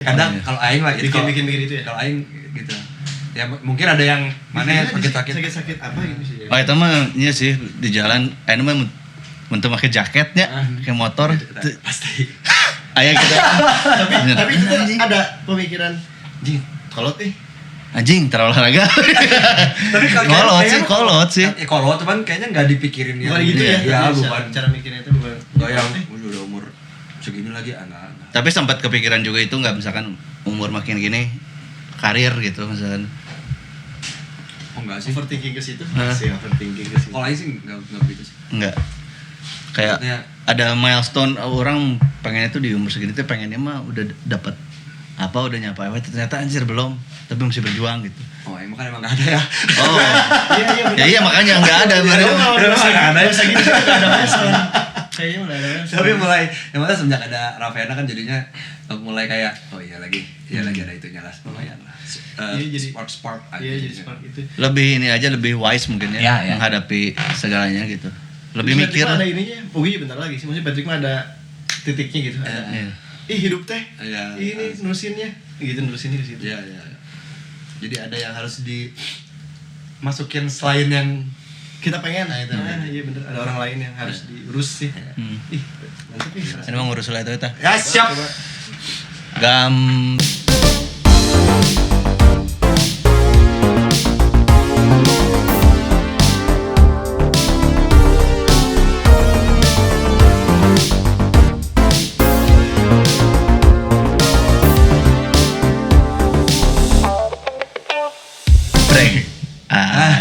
Kadang kalau aing mah bikin itu ya. Kalau aing gitu. Ya mungkin ada yang mana sakit apa gitu sih. Oh itu mah iya sih di jalan aing mah mun teu make jaketnya kayak motor pasti. Aya gitu. Tapi itu ada pemikiran anjing kolot anjing terlalu olahraga. Tapi kolot sih. Kolot cuman kayaknya enggak dipikirin bukan gitu ya. Ya bukan cara mikirnya itu bukan. Enggak yang udah umur segini lagi enggak. Tapi sempat kepikiran juga itu enggak misalkan umur makin gini karir gitu misalkan. Oh enggak sih. Overthinking ke situ. Masih overthinking ke situ. Kalau aing sih enggak begitu sih. Enggak. Kayak ada milestone orang pengennya tuh di umur segini tuh pengennya mah udah dapat apa udah nyapa ternyata anjir belum tapi masih berjuang gitu. Oh emang enggak ada ya. Oh iya makanya enggak ada enggak ada masa gitu ada masalah kayaknya mulai ada tapi mulai yang mana semenjak ada Raffena kan jadinya mulai kayak oh iya lagi ada itunya lah lumayan lah jadi spark iya jadi spark itu lebih ini aja lebih wise mungkin ya menghadapi segalanya gitu lebih mikir ada ininya bentar lagi sih maksudnya Patrick mah ada titiknya gitu hidup teh ini nurusinnya gitu nurusinnya di situ ya jadi ada yang harus dimasukin selain yang kita pengen iya bener ada orang lain yang harus diurus sih mantep nih ini mau ngurus lah itu ya siap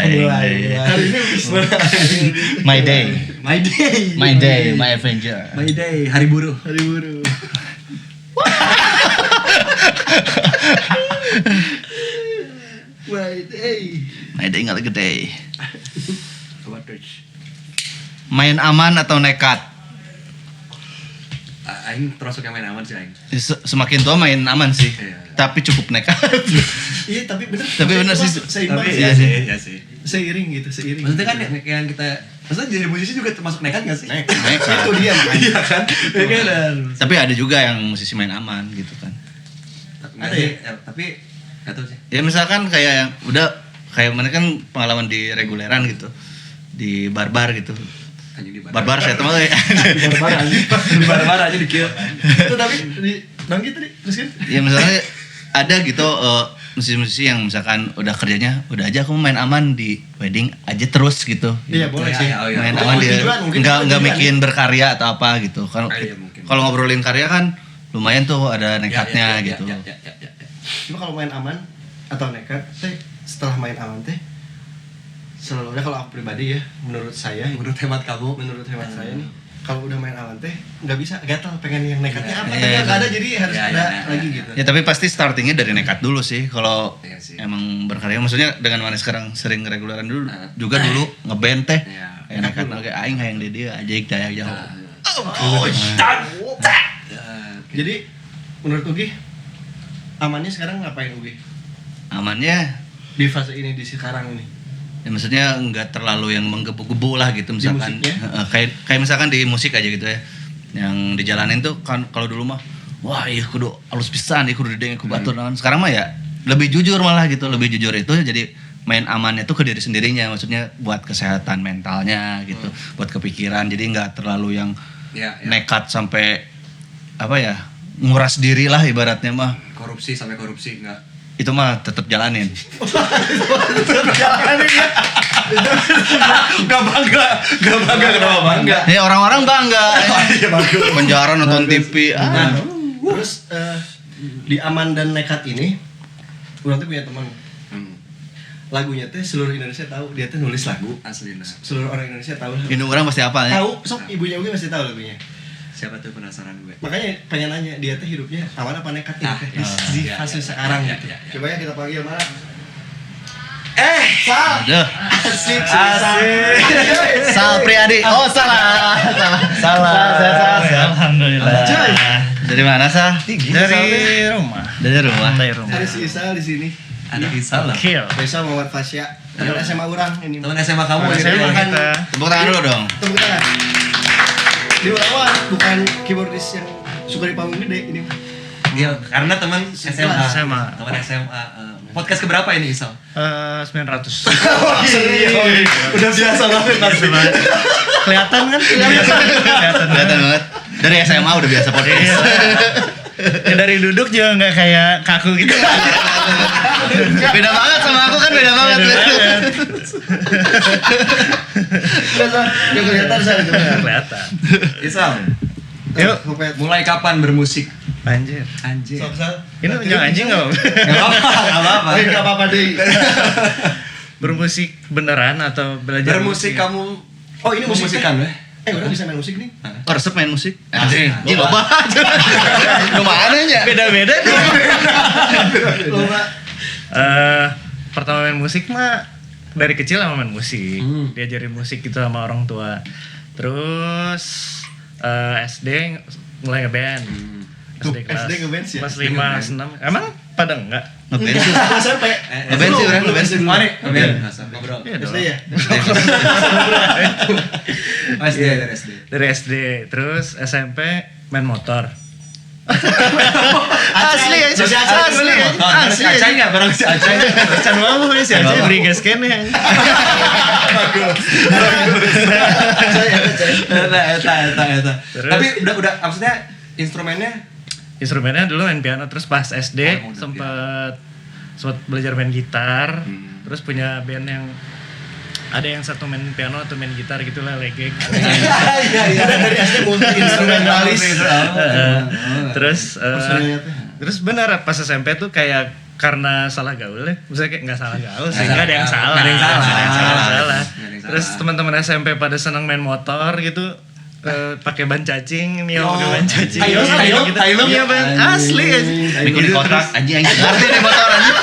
hari ini my day my adventure hari buruh my day nggak gede main aman atau nekat aing termasuk yang main aman sih aing semakin tua main aman sih tapi cukup nekat iya tapi bener sih seimbang iya sih seiring maksudnya kan yang kita maksudnya jadi musisi juga termasuk nekat nggak sih nekat itu dia iya kan tapi ada juga yang musisi main aman gitu kan ada ya tapi nggak tahu sih ya misalkan kayak yang udah kayak mana kan pengalaman di reguleran gitu di barbar gitu barbar saya teman barbar aja dikira itu tapi di nangkit tadi terus kan ya misalnya ada gitu musisi-musisi yang misalkan udah kerjanya udah aja aku main aman di wedding aja terus gitu. Iya boleh sih. Main aman dia nggak bikin berkarya atau apa gitu. Kalau ngobrolin karya kan lumayan tuh ada nekatnya gitu. Cuma kalau main aman atau nekat teh setelah main aman teh selalunya kalau aku pribadi ya menurut hemat saya nih kalau udah main aman teh nggak bisa gatal pengen yang nekatnya apa nggak ada jadi harus ada lagi gitu ya tapi pasti startingnya dari nekat dulu sih kalau emang berkarya maksudnya dengan mana sekarang sering reguleran dulu juga dulu ngeband teh nekat kayak aing hayang di dia ajaik daya jauh jadi menurut Ugi amannya sekarang ngapain Ugi amannya di fase ini di sekarang ini ya maksudnya nggak terlalu yang menggebu-gebu lah gitu misalkan kayak misalkan di musik aja gitu ya yang dijalanin tuh kan kalau dulu mah wah iya kudu halus pisan ya kudu dideng kudu batur sekarang mah ya lebih jujur malah gitu lebih jujur itu jadi main amannya tuh ke diri sendirinya maksudnya buat kesehatan mentalnya gitu buat kepikiran jadi nggak terlalu yang nekat sampai apa ya nguras diri lah ibaratnya mah korupsi enggak itu mah tetap jalanin. Gak bangga kenapa bangga? Ya orang-orang bangga. Penjara nonton TV. Terus di aman dan nekat ini, orang tuh punya teman. Lagunya teh seluruh Indonesia tahu dia tuh nulis lagu asli. Seluruh orang Indonesia tahu. Ini orang pasti apa ya? Tahu, sok ibunya gue masih tahu lagunya. Siapa tuh penasaran gue? Makanya pengen nanya dia tuh hidupnya aman apa nekat di fase sekarang gitu. Coba ya kita panggil mana? Sal. Asik. Sal Priadi. Oh salah. Alhamdulillah. Dari mana Sal? Dari rumah. Ada si Isal di sini. Ada Isal lah. Faisal Muhammad Fasya. Teman SMA orang ini. Teman SMA kamu Tepuk tangan dulu dong. Tepuk tangan. Di lawan bukan keyboardis yang suka di panggung gede ini. Iya, karena teman SMA. SMA. Teman SMA. Podcast keberapa ini Isal? 900. Udah biasa banget pasti. Kelihatan kan? Kelihatan Kelihatan banget. Dari SMA udah biasa podcast. Ya, dari duduk juga nggak kayak kaku gitu. Beda banget sama aku kan beda banget. Gak kelihatan saya itu. Kelihatan. Isal, Yuk. mulai kapan bermusik? Anjir. Anjir. Ini punya anjing nggak? Gak apa-apa. Gak apa-apa deh. Bermusik beneran atau belajar Bermusik kamu. Oh ini musik musikan teh? weh. Udah bisa main musik nih? Oh, resep main musik. Anjing. Anjing loba. Lumayan aja. Beda-beda nih. Loba. Pertama main musik mah dari kecil sama main musik. Hmm. Diajarin musik gitu sama orang tua. Terus SD mulai ngeband. SD kelas SD ngeband sih ya? kelas 5, 6. Emang pada enggak? Ngeband sih. SMP. Ngeband sih orang ngeband. Mana? Ngobrol. Iya SD dong. ya? SD dari SD. Dari SD, terus SMP main motor. Asli ya? Si Acai si Acai nggak barang si Acai. Can mau sih aja beri gas kene. Eta. Terus? Tapi udah maksudnya instrumennya Instrumennya dulu main piano, terus pas SD Oh, udah sempet belajar main gitar, terus punya band yang ada yang satu main piano atau main gitar gitu lah, legek. Iya. Dari SD multi instrumentalis. Terus benar pas SMP tuh kayak karena salah gaul ya, maksudnya kayak nggak salah gaul sih, nggak ada yang salah, Nggak ada yang salah. Nggak ada yang salah. Nggak ada yang Terus salah. teman-teman SMP pada senang main motor gitu, pakai ban cacing, Mio Oh, pakai ban cacing, Tailum, gitu. Tailum. Iya ban asli aja. Bikin di kotak anjing ngerti nih motor anjing.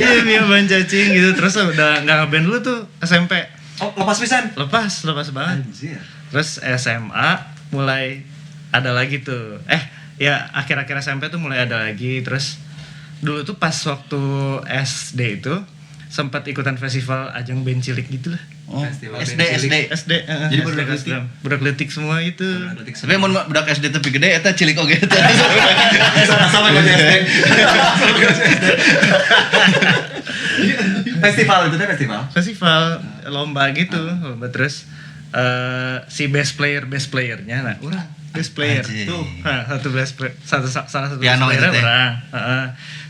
Iya Mio ban cacing gitu, terus udah nggak ngeband dulu tuh SMP, Oh, lepas pisan. lepas banget. Anjir. Terus SMA mulai ada lagi tuh. Ya akhir-akhir SMP tuh mulai ada lagi. Terus dulu tuh pas waktu SD itu sempat ikutan festival ajang band cilik gitu lah. Oh, Festival SD band cilik. SD. Jadi budak letik semua itu. Tapi mun budak SD tapi gede eta cilik oge eta. Sama kayak SD. Festival itu teh festival. Festival lomba gitu, lomba terus si best playernya nah orang best player Anjing. tuh. Nah, salah satu Piano best player itu teh. orang.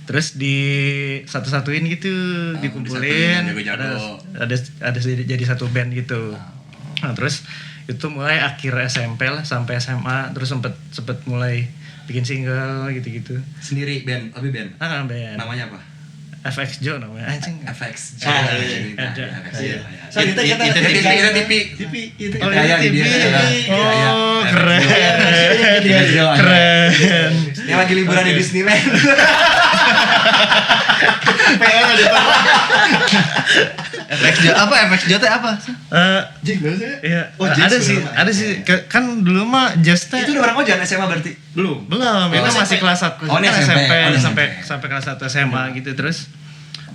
Terus di satu-satuin gitu, dikumpulin, disatuin, jago-jago. ada jadi satu band gitu. Nah, terus itu mulai akhir SMP lah sampai SMA, terus sempet mulai bikin single gitu-gitu. Sendiri band, tapi band. Band. Namanya apa? FX Joe namanya anjing. FX. Ada. Saya kita TV. itu. Oh, Ya, ini di TV. dia. Oh, Ya, keren. Keren. Keren. Yang lagi liburan di Disneyland. FX Jo apa FX Jo teh apa? Jing, nggak sih? Iya, Oh, jazz ada sih, sebenarnya. ada sih. Kan dulu mah just teh Itu udah bareng Ojan SMA berarti. Belum. belum, itu Oh, masih SMP. kelas 1. Oh, ini SMP. Oh, ini sampai SMP. sampai kelas 1 SMA gitu terus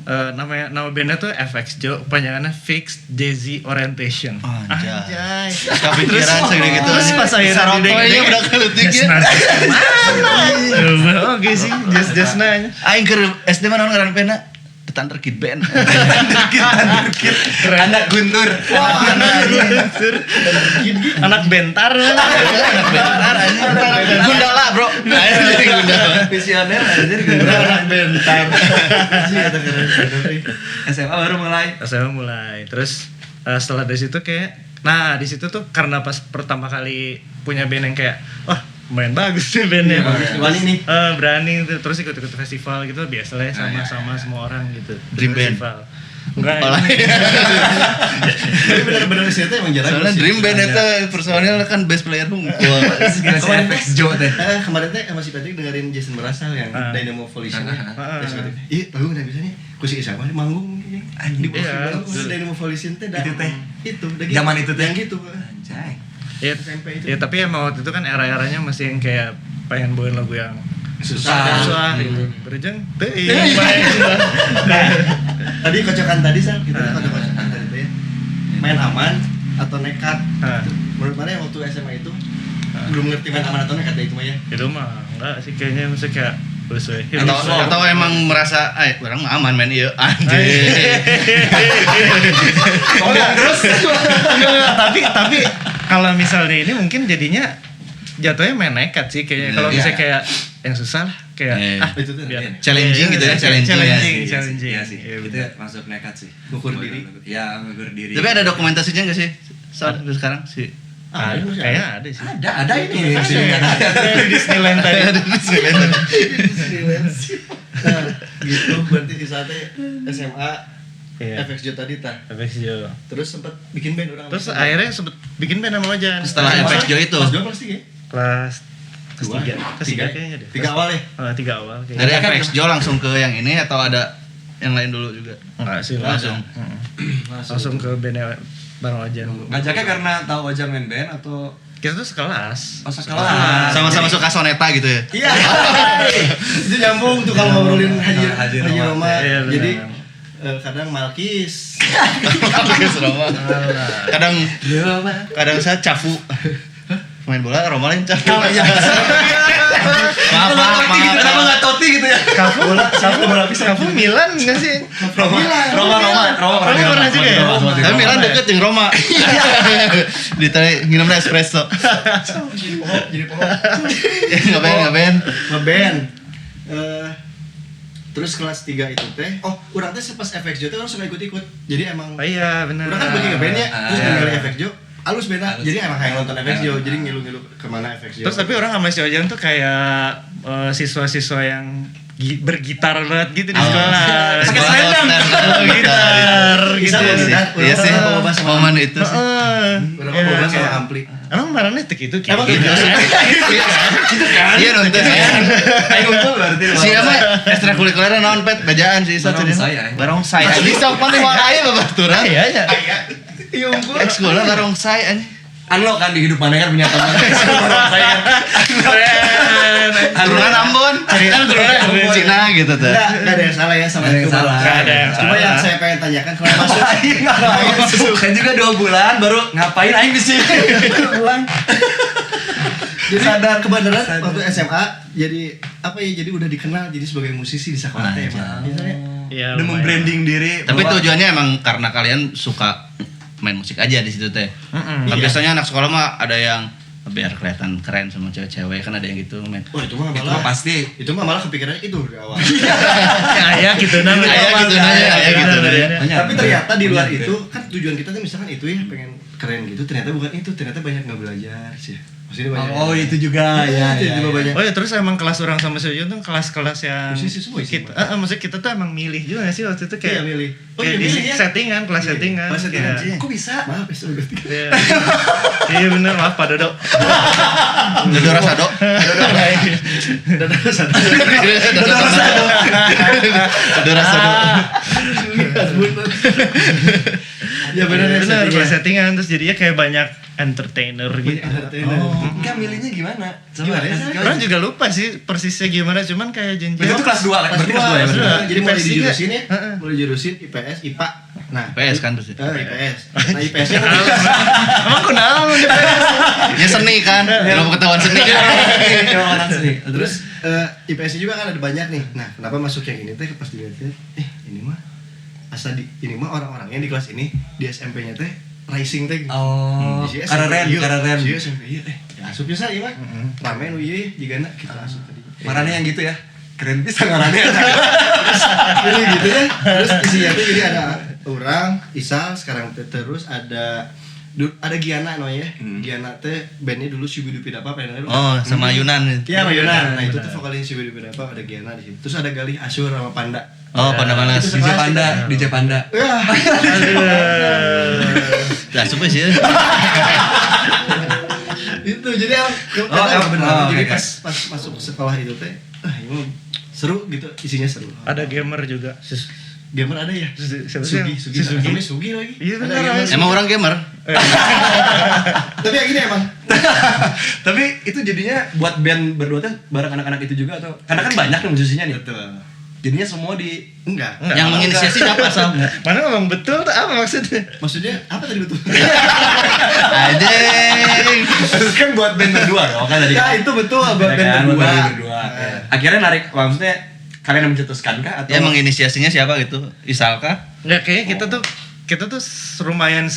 nama bandnya tuh FX Joe, panjangannya Fixed Jazzy Orientation. Anjay. Terus Kepikiran segede gitu. Terus pas akhirnya Sarotoynya udah keletik ya. mana? Oke sih, just nanya. Aing keur SD mah naon ngaran pena? The Thunder Kid Band. Anak Guntur. Anak bentar. Bentar anjing. Gundala, Bro. Anjing Gundala. Visioner anjir Guntur. Anak bentar. SMA baru mulai. Saya mulai. Terus setelah dari situ kayak, nah di situ tuh karena pas pertama kali punya band yang kayak, wah main bagus nih bandnya. Berani nih. Berani tuh. Terus ikut festival gitu biasa lah ya, sama semua orang gitu. Dream band. Festival. Enggak. Tapi benar-benar sih itu emang jarang. Soalnya sih. Dream Band eta personil kan bass player hungkul. Kemarin FX Joe teh. kemarin teh masih Patrick dengerin Jason Merasal yang Dynamo Volition. Ih, tahu nggak bisa nih. Kusi sama di manggung di Iya, Dynamo Volition teh. Itu teh. Itu Zaman itu teh. Yang gitu. Anjay. Ya, SMP itu. ya tapi emang waktu itu kan era-eranya masih yang kayak pengen bawain lagu yang susah gitu. Berjeng teuing. Tadi kocokan tadi Sal, kita kocok-kocokan tadi teh. Main aman atau nekat? Menurut mana yang waktu SMA itu belum ngerti main aman atau nekat deh itu mah ya. Itu mah enggak sih kayaknya maksudnya kayak sesuai. Atau emang merasa orang mah aman main ieu anjing. Terus enggak, tapi kalau misalnya ini mungkin jadinya jatuhnya main nekat sih kayaknya. Kalau misalnya kayak yang susah lah kayak Itu tuh biar Challenging gitu ya, challenging. challenging. Iya sih. Iya, Itu betul. masuk nekat sih. Ngukur diri. Ya, ngukur diri. Tapi ada dokumentasinya nggak sih saat sekarang sih? Kayaknya ada sih. ada ini. Ada di Disneyland tadi. Nah, gitu berarti di saatnya SMA Iya. FXJ tadi tah. FXJ. Terus sempat bikin band orang. Terus akhirnya sempet bikin band sama Ojan. Setelah FXJ itu. Kelas 2 kelas 3 ya? Kelas Dua. ketiga kayaknya deh. 3 awal ya? 3 awal kayaknya. Dari FXJ langsung ke yang ini atau ada yang lain dulu juga? Enggak sih Langsung. langsung ke band bareng Ojan. Ngajaknya karena tahu aja main band atau Kita tuh sekelas. pas sekolah. Sama-sama suka soneta gitu ya? Iya. Itu nyambung tuh kalau ngobrolin Haji Haji Haji Roma. Roma. Iya, benar. Jadi kadang Malkis. Kadang saya cafu. Main bola Roma lain cafu. Maaf. Kenapa nggak Toti gitu ya? Kamu Milan nggak sih? Roma pernah juga ya? Tapi Milan deket jeung Roma. Ditarik nginep espresso. Jadi pohon. Ngapain? Ngeband. Terus kelas 3 itu teh, urang teh pas FXJ teh orang suka ikut-ikut. Jadi emang Oh iya benar. urang kan bagi ngebandnya, terus iya. dengerin FXJ, halus beda. Jadi emang kayak nonton FXJ, jadi ngilu-ngilu kemana FXJ. Terus tapi orang sama si Ojan tuh kayak siswa-siswa yang bergitar banget gitu di sekolah. Pakai selendang. Gitar Bisa gitu. loh, Iya sih. bawa bass sama Momen itu sih. urang bawa bass sama ampli. Emang marahnya tuh gitu. Emang gitu? Iya nonton. Ayo ngumpul berarti. Siapa ekstrakurikuler naon pet bejaan sih satu Barongsai, Barongsai. Di sok paling warnai babaturan. Iya ya. Iya unggul. Ekskola barongsai anjing. Unlock kan di hidup mana kan punya teman. Turunan Ambon. Kan turunan Cina gitu tuh. Enggak ada yang salah ya sama Nggak ada yang itu. salah. Nggak ada yang Cuma salah. yang saya pengen tanyakan kalau masuk Kan juga 2 bulan baru ngapain aing di sini. Pulang. jadi sadar kebenaran waktu SMA jadi apa ya, jadi udah dikenal jadi sebagai musisi di sekolah teh emang. Iya. Udah membranding diri. Tapi bahwa- tujuannya emang karena kalian suka main musik aja di situ teh. Kan biasanya anak sekolah mah ada yang biar kelihatan keren sama cewek-cewek, kan ada yang gitu main. Oh itu mah itu malah mah pasti. itu mah malah kepikirannya itu dari awal. Kayak gitu namanya. Kayak gitu nanya. Tapi ternyata di luar itu kan tujuan kita tuh misalkan itu ya pengen keren gitu, ternyata bukan itu, ternyata banyak nggak belajar sih. Maksudnya banyak. Oh itu juga ya. Itu juga banyak. Oh ya terus emang kelas orang sama si Ojan tuh kelas-kelas yang Musisi semua sih, kita, maksudnya kita tuh emang milih juga sih waktu itu Iya kayak milih. kayak di milih ya? settingan, kelas Iya, settingan. kelas settingan. Iya. Kok bisa? Maaf ya sudah. Iya. Iya bener, maaf Pak Dodo. Dodo Rasado. Dodo Rasado. Ya benar ya Bener, settingan. kelas settingan terus jadinya kayak banyak entertainer gitu. Enggak milihnya gimana? Gimana ya, Say? Orang juga lupa sih persisnya gimana, cuman kayak janji. Itu kelas 2 kan? Kelas Berarti 2 kelas 2 ya? kelas bener? 2. Jadi mulai IPS juga. dijurusin ya. Heeh. Mulai dijurusin IPS, IPA. Nah, PS kan terus. IPS. Nah, IPS-nya Emang kenal lu di PS? Ya seni kan. Ilmu pengetahuan seni kan. Orang seni. terus IPS juga kan ada banyak nih. Nah, kenapa masuk yang ini teh pas dilihat ini mah ini mah orang-orangnya di kelas ini di SMP-nya teh rising teh. Oh, Di SMP, kareren. Iya, SMP iya teh. Ya asup bisa ieu mah. Rame nu ieu jigana kita asup tadi. Marane yang gitu ya. Keren bisa ngarannya. Jadi gitu deh. Terus isinya tuh jadi ada orang, Isal sekarang teh, terus ada Giana namanya. Giana teh bandnya dulu Syubidupi Dapa pengen Oh, sama Yunan. Iya, sama Yunan. Nah, itu tuh vokalis Syubidupi Dapa, ada Giana di situ. Terus ada Galih Asyur sama Panda. Oh, Panda Manas. Itu DJ Panda. Wah. Lah sumpah sih. Itu jadi jadi oke. pas masuk sekolah itu teh ini mah seru gitu, isinya seru. Ada gamer juga. Gamer ada ya? Siapa sih? Sugi. Namanya Sugi lagi. Iya, Ada bener, gamer. Emang orang gamer? Tapi yang ini emang. Tapi itu jadinya buat band berdua tuh bareng anak-anak itu juga atau karena kan banyak nih musisinya nih. Betul. jadinya semua di Enggak. Yang menginisiasi siapa Sal? Mana ngomong betul tuh apa maksudnya? Maksudnya apa tadi betul? Anjing. kan buat band berdua dong kan tadi. Ya itu betul buat Ya kan, band buat berdua. band berdua. Akhirnya narik maksudnya kalian yang mencetuskan kah atau Ya menginisiasinya siapa gitu? Isal kah? Nggak, kayaknya kita tuh lumayan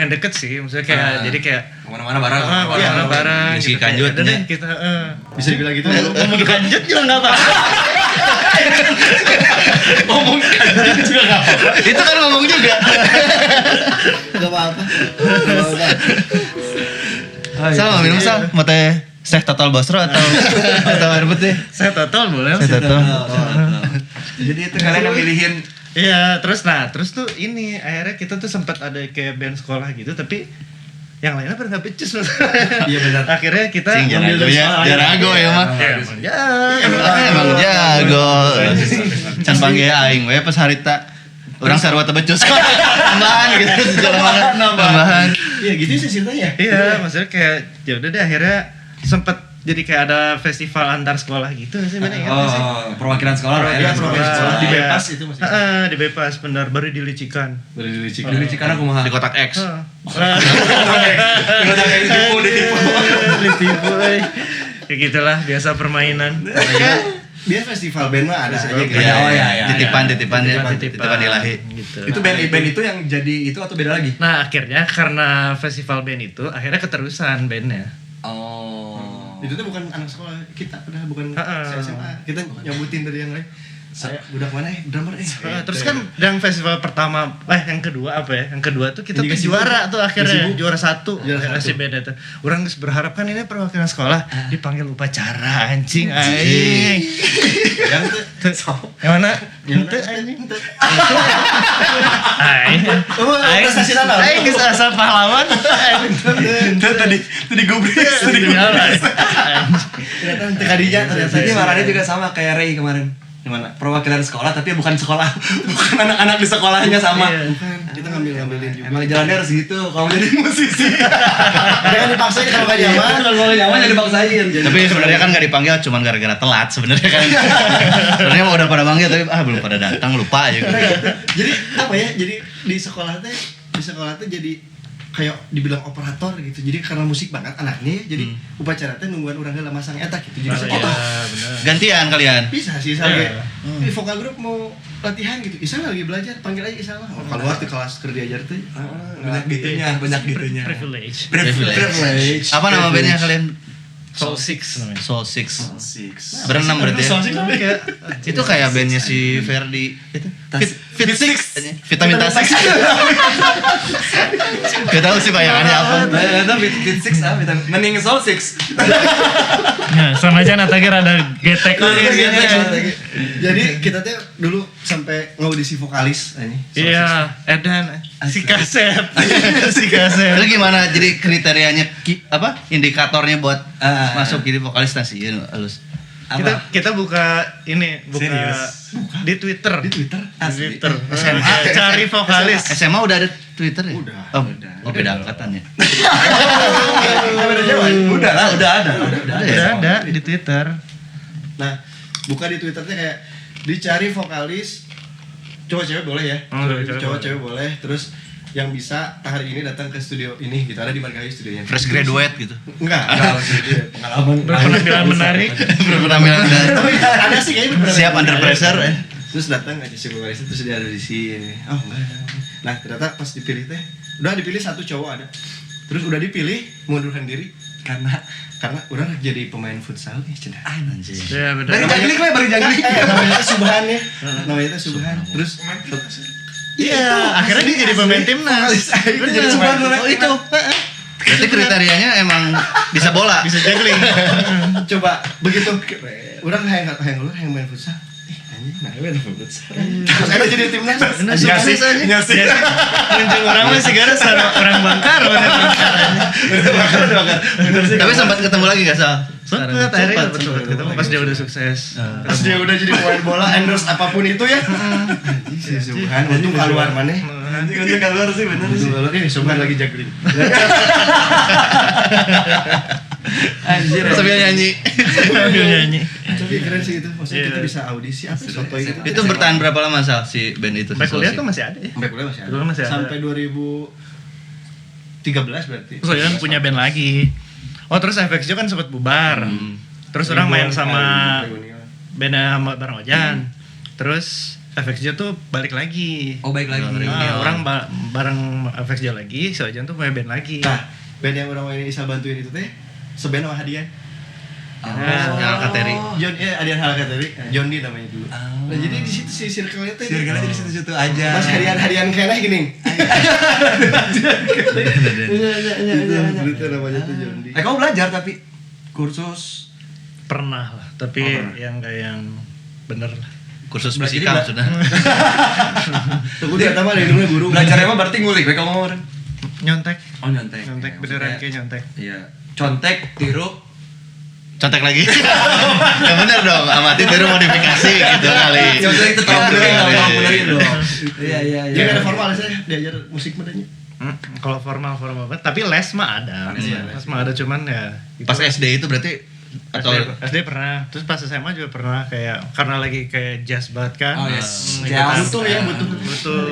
deket sih, maksudnya kayak jadi kayak kemana-mana bareng? kemana-mana bareng. Isi gitu, kanjut, kayak, udah ya. deh, kita Bisa dibilang gitu. ngomong kanjut juga nggak apa-apa. Ngomong kanjut juga nggak apa-apa. Itu kan ngomong juga. Enggak apa-apa. Sal mau minum Sal? Mau teh Syekh Total Basro atau air putih? Saya total boleh. Saya total. Jadi itu kalian yang milihin. Iya, terus tuh ini akhirnya kita tuh sempat ada kayak band sekolah gitu, tapi yang lainnya pada nggak becus. Iya benar. Akhirnya kita Cing ngambil dari sekolah. jarago ya mah. Emang jago. Can panggil aing we pas harita. Orang sarua teu becus. Tambahan gitu jalan mana tambahan. Iya gitu sih ceritanya. Iya, maksudnya kayak ya udah deh akhirnya sempet jadi kayak ada festival antar sekolah gitu sih bener ya. Perwakilan sekolah lah Iya, ya. perwakilan sekolah. Di Iya. Bebas itu masih. Di Bebas bener baru dilicikan. Dulu Cikana kumaha. Di kotak X. Ditipu, kayak gitulah biasa permainan. Biar festival band mah ada aja gitu. Iya, Oh, iya, iya, titipan iya. titipan ilahi. Gitu. Itu band itu yang jadi itu atau beda lagi? Nah akhirnya karena festival band itu akhirnya keterusan bandnya. Oh. Itu tuh bukan anak sekolah kita, padahal bukan Heeh. SMA. Kita nyebutin dari yang lain. Saya budak mana drummer Terus kan yang festival pertama, yang kedua apa ya? Yang kedua tuh kita Yang tuh dikasih juara buku. tuh akhirnya Dikasih buku. juara satu. Juara Si satu. band itu. Orang geus berharap kan ini perwakilan sekolah dipanggil upacara anjing aing. yang tuh Yang mana? yang Henteu mana? anjing. Henteu. Aing. Oh, prestasi naon? Aing geus asa pahlawan. Tadi gubris. Ternyata henteu kadinya ternyata. Jadi marahnya juga sama kayak Ray kemarin. Gimana? Perwakilan sekolah tapi bukan sekolah. Bukan anak-anak di sekolahnya sama. Iya. Bukan, kita ngambilin juga. Emang jalannya harus gitu kalau jadi musisi. Jangan dipaksain kalau gak nyaman. Kalau nyaman jangan dipaksain. Tapi sebenarnya kan nggak dipanggil cuman gara-gara telat sebenarnya kan. Sebenarnya mau udah pada manggil tapi belum pada datang lupa aja. Jadi apa ya? Jadi di sekolah teh jadi kayak dibilang operator gitu. Jadi karena musik banget anaknya ya, jadi upacara teh nungguan urang heula masang eta gitu. Jadi Iya, benar. Gantian kalian. bisa sih saya vokal grup mau latihan gitu. Isa lagi belajar, panggil aja Isa mah. Keluar di kelas kerja diajar teh. Banyak gitunya. Privilege. Privilege. Apa nama bandnya kalian? Soul Six namanya. Soul Six. Six. Berenam berarti ya? Kayak Itu kayak bandnya si Ferdi itu. Fit Six. Vitamin Vitamin Six. Gak tahu sih bayangannya apa. Itu Fit Six ah, mending Soul Six. Nah, sama aja Natagir ada getek. Jadi kita teh dulu sampai ngaudisi vokalis Iya, Edan si kaset. Si kaset. Itu gimana? Jadi kriterianya apa? Indikatornya buat masuk jadi vokalis stasiun halus. Kita buka Serius? di Twitter. di Twitter. Asli. Twitter. SMA. Cari vokalis. SMA udah ada Twitter ya? Udah. Oh, beda angkatan ya. Udah lah, udah ada. Udah ada di Twitter. Nah, buka di Twitternya kayak dicari vokalis cowok cewek boleh ya. Cowok cewek boleh. Terus yang bisa hari ini datang ke studio ini gitu, ada di Margahayu studionya. Fresh graduate gitu. Enggak. Berpenampilan menarik. Berpenampilan Ada sih kayaknya beberapa. siap under pressure. Terus datang aja si vokalis terus dia ada di sini. Oh enggak. Nah ternyata pas dipilih teh, udah dipilih satu cowok ada. Terus udah dipilih mengundurkan diri karena udah jadi pemain futsal nih cenah. Anjing. Ya Dari benar. jangkrik we, baru jangkrik. Namanya teh Subhan ya. Namanya teh Subhan. Terus Iya, akhirnya dia jadi pemain timnas. Itu jadi Bener. Subhan Oh itu. Berarti kriterianya emang bisa bola. Bisa juggling. Coba begitu orang hayang main futsal. Anjing, nah main futsal. Terus ada jadi timnas. Bener, sukses aja. Nyasi. Menjeng orang mah sih gara orang Bangkar bener. Tapi sempat ketemu lagi gak Sal? Sempat akhirnya sempat ketemu pas dia udah sukses. Pas dia udah jadi pemain bola, endorse apapun itu ya. Anjing si Subhan, untung keluar maneh. Anjing untung keluar sih bener sih. Untung keluar ini Subhan lagi juggling. Anjir. Sambil nyanyi. Sambil nyanyi. Tapi keren sih itu, maksudnya Iya. kita bisa audisi apa sotoy gitu. Itu bertahan berapa lama Sal si band itu? Sampai si kuliah Soul tuh Six? masih ada ya. Sampai kuliah masih ada. Kuliah masih ada. Sampai 2013 berarti. Soalnya kan punya band lagi. Oh terus FXJ kan sempat bubar. Terus orang main sama bandnya sama bareng Ojan. Terus FXJ tuh balik lagi. Oh baik lagi. Orang bareng FXJ lagi, si Ojan tuh punya band lagi. Nah, band yang orang ini Isal bantuin itu teh seband sama Hadian. Yang Kateri. John Hadian Halakateri, John D namanya dulu. Nah, jadi di situ si circle-nya teh. Circle-nya di situ-situ aja. Mas Hadian kayaknya gini. Dulu tuh namanya tuh John D. Kamu belajar tapi kursus Pernah lah, tapi pernah. yang kayak yang bener lah. Kursus Berarti fisika dia- sudah. Tunggu dia pertama dari dulu guru. belajarnya mah berarti ngulik kayak kamu kemarin. Nyontek. Oh nyontek. Nyontek Ya, beneran maksudnya- kayak nyontek. Iya. Contek, tiru. Contek lagi. Yang bener dong, amati tiru modifikasi gitu kali. Contek itu tolong Gitu benerin dong, kali. tolong benerin dong. Iya iya Dia nggak ada formal saya diajar musik bedanya. Kalau formal banget, tapi les mah ada. Les mah ada cuman ya. gitu. Pas SD itu berarti atau SD pernah, terus pas SMA juga pernah kayak karena lagi kayak jazz banget kan. Oh, yes. Ikutan. Butuh ya, butuh. Butuh.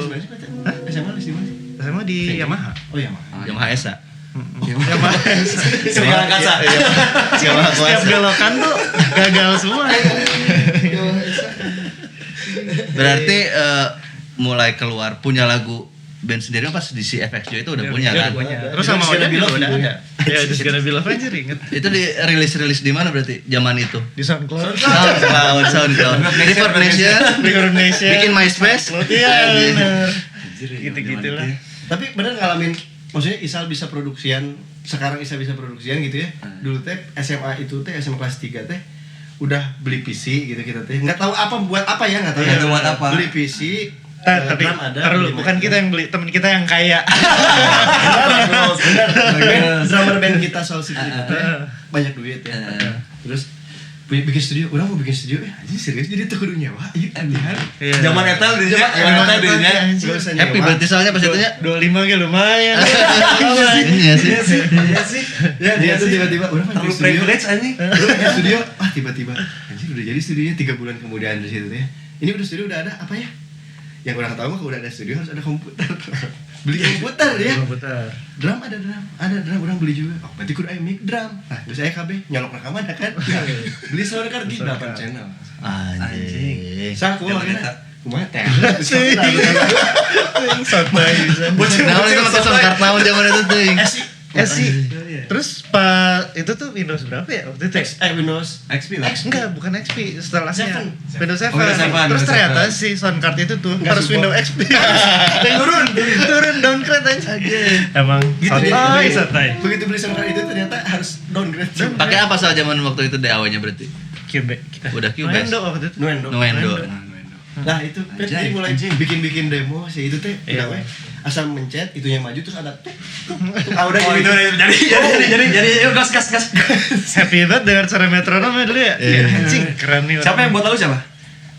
SMA di mana? SMA di Yamaha. Oh iya, mah. Yamaha Esa. Yamaha. Segala kasa. Yamaha Setiap kuasa. belokan tuh gagal semua. Berarti mulai keluar punya lagu band sendiri pas di si FXJ itu udah punya kan? Terus sama Just Gonna Ojan Be juga Love udah juga. ada. Ya, Just Gonna Be Love aja inget. Itu di rilis di mana berarti zaman itu? Di SoundCloud. SoundCloud. Reverb Nation. Reverb Nation. Bikin MySpace. Iya bener. Anjir, Gitu-gitu lah. Tapi bener ngalamin, maksudnya Isal bisa produksian, sekarang Isal bisa produksian gitu ya. Dulu teh SMA itu teh SMA kelas 3 teh udah beli PC gitu kita teh. Nggak tahu apa buat apa ya, nggak tahu. Nggak ya. tahu buat apa. Beli PC. Tapi drum ada. ntar dulu, beli bukan mic. kita yang beli, temen kita yang kaya. Bener. Drummer band kita Soul Six itu teh banyak duit ya. Terus bikin studio, orang mau bikin studio, anjing serius jadi tuh kudu nyewa. Iya, anjir. Iya. Zaman etal dirinya, Iya, zaman etal iya, dirinya. iya, nggak usah Happy nyewa. berarti soalnya pas itunya. 25 gitu lumayan. Iya sih. Iya sih. Ya dia tuh tiba-tiba orang mau Terlalu bikin studio. privilege anjing. Terus bikin studio, tiba-tiba anjing udah jadi studionya 3 bulan kemudian dari situ ya. Ini udah studio udah ada apa ya? Yang orang tahu mah kalau udah ada studio harus ada komputer. Beli komputer ya. Komputer. Drum ada drum orang beli juga. Oh, berarti kudu aya mic drum. Nah, terus saya KB nyolok rekaman ya kan. Beli sound card di 8 channel. Anjing. Sa kumaha Zaman kana? eta. Kumaha teh? Sotoy bisa. Nah, itu pakai soundcard tahun zaman itu tuh. sih. Terus pak itu tuh Windows berapa ya waktu itu? Windows XP lah. Enggak, bukan XP, setelahnya Seven. Windows 7. Oh, Windows 7, Terus Windows ternyata 7. si soundcard itu tuh Nggak harus support. Windows XP. turun downgrade aja. Emang gitu dia. sotoy. Begitu beli sound card itu ternyata harus downgrade. Pakai apa soal zaman waktu itu DAW-nya berarti? Cube kita. Udah Cubase. Nuendo waktu itu. Nuendo. Nuendo. Nah itu kan jadi mulai bikin demo sih itu teh Iya. udah we asal mencet itunya maju terus ada Udah gitu jadi gas. Happy banget dengar suara metronom ya dulu ya. Iya. Anjing keren nih. Siapa yang buat lalu siapa?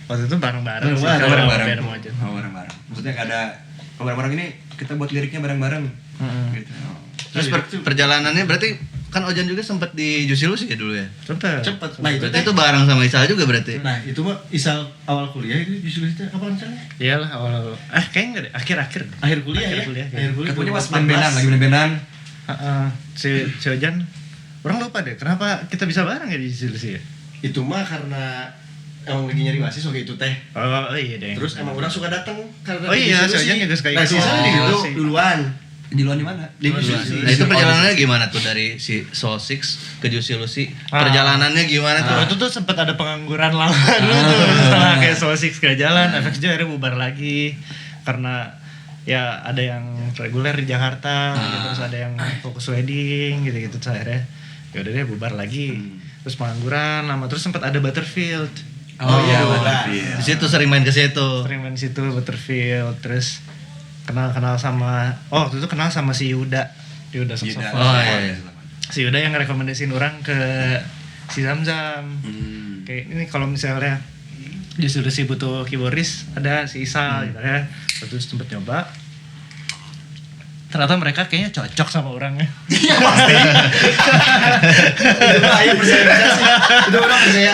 Waktu itu bareng-bareng sih. Bareng-bareng. Sama band Mojo. Oh bareng-bareng. Maksudnya nggak ada kalau bareng-bareng ini kita buat liriknya bareng-bareng. Gitu. Oh. Terus perjalanannya berarti kan Ojan juga sempat di Juicy Lucy ya dulu ya? Cepet. cepet. Nah itu Berarti teh itu bareng sama Isal juga berarti? nah itu mah Isal awal kuliah itu justru itu kapan sih? Iyalah awal-awal. Kayaknya enggak deh, akhir-akhir. deh. Akhir kuliah Akhir ya. kuliah, ya. Akhir kuliah. Ketemunya pas 2014. band-bandan, lagi band-bandan. Si Ojan, orang lupa deh, kenapa kita bisa bareng ya di sini ya? Itu mah karena emang lagi nyari wasis waktu itu teh. Oh iya deh. Terus emang orang suka datang karena Oh iya, di situ si Ojan sih. juga suka Nah, ikut. si Isal di Oh, situ sih. duluan. Di luar di mana? Di Oh, Juicy. Nah itu perjalanannya gimana tuh dari si Soul Six ke Juicy Lucy? Perjalanannya gimana Itu tuh? tuh sempat ada pengangguran lama dulu tuh setelah kayak Soul Six gak jalan, FXJ akhirnya bubar lagi karena ya ada yang reguler di Jakarta, gitu, terus ada yang fokus wedding gitu-gitu, terus akhirnya ya udah deh bubar lagi, terus pengangguran lama, terus sempat ada Butterfield, Oh iya, Di situ sering main ke situ. sering main di situ Butterfield, terus kenal sama waktu itu kenal sama si Yuda saxophone. Oh, iya. Si Yuda yang rekomendasiin orang ke si Zamzam. Kayak ini kalau misalnya justru si butuh keyboardis ada si Isal gitu ya. Waktu itu sempet nyoba. ternyata mereka kayaknya cocok sama orangnya. Itu mah ayo percaya sih. Itu orang percaya.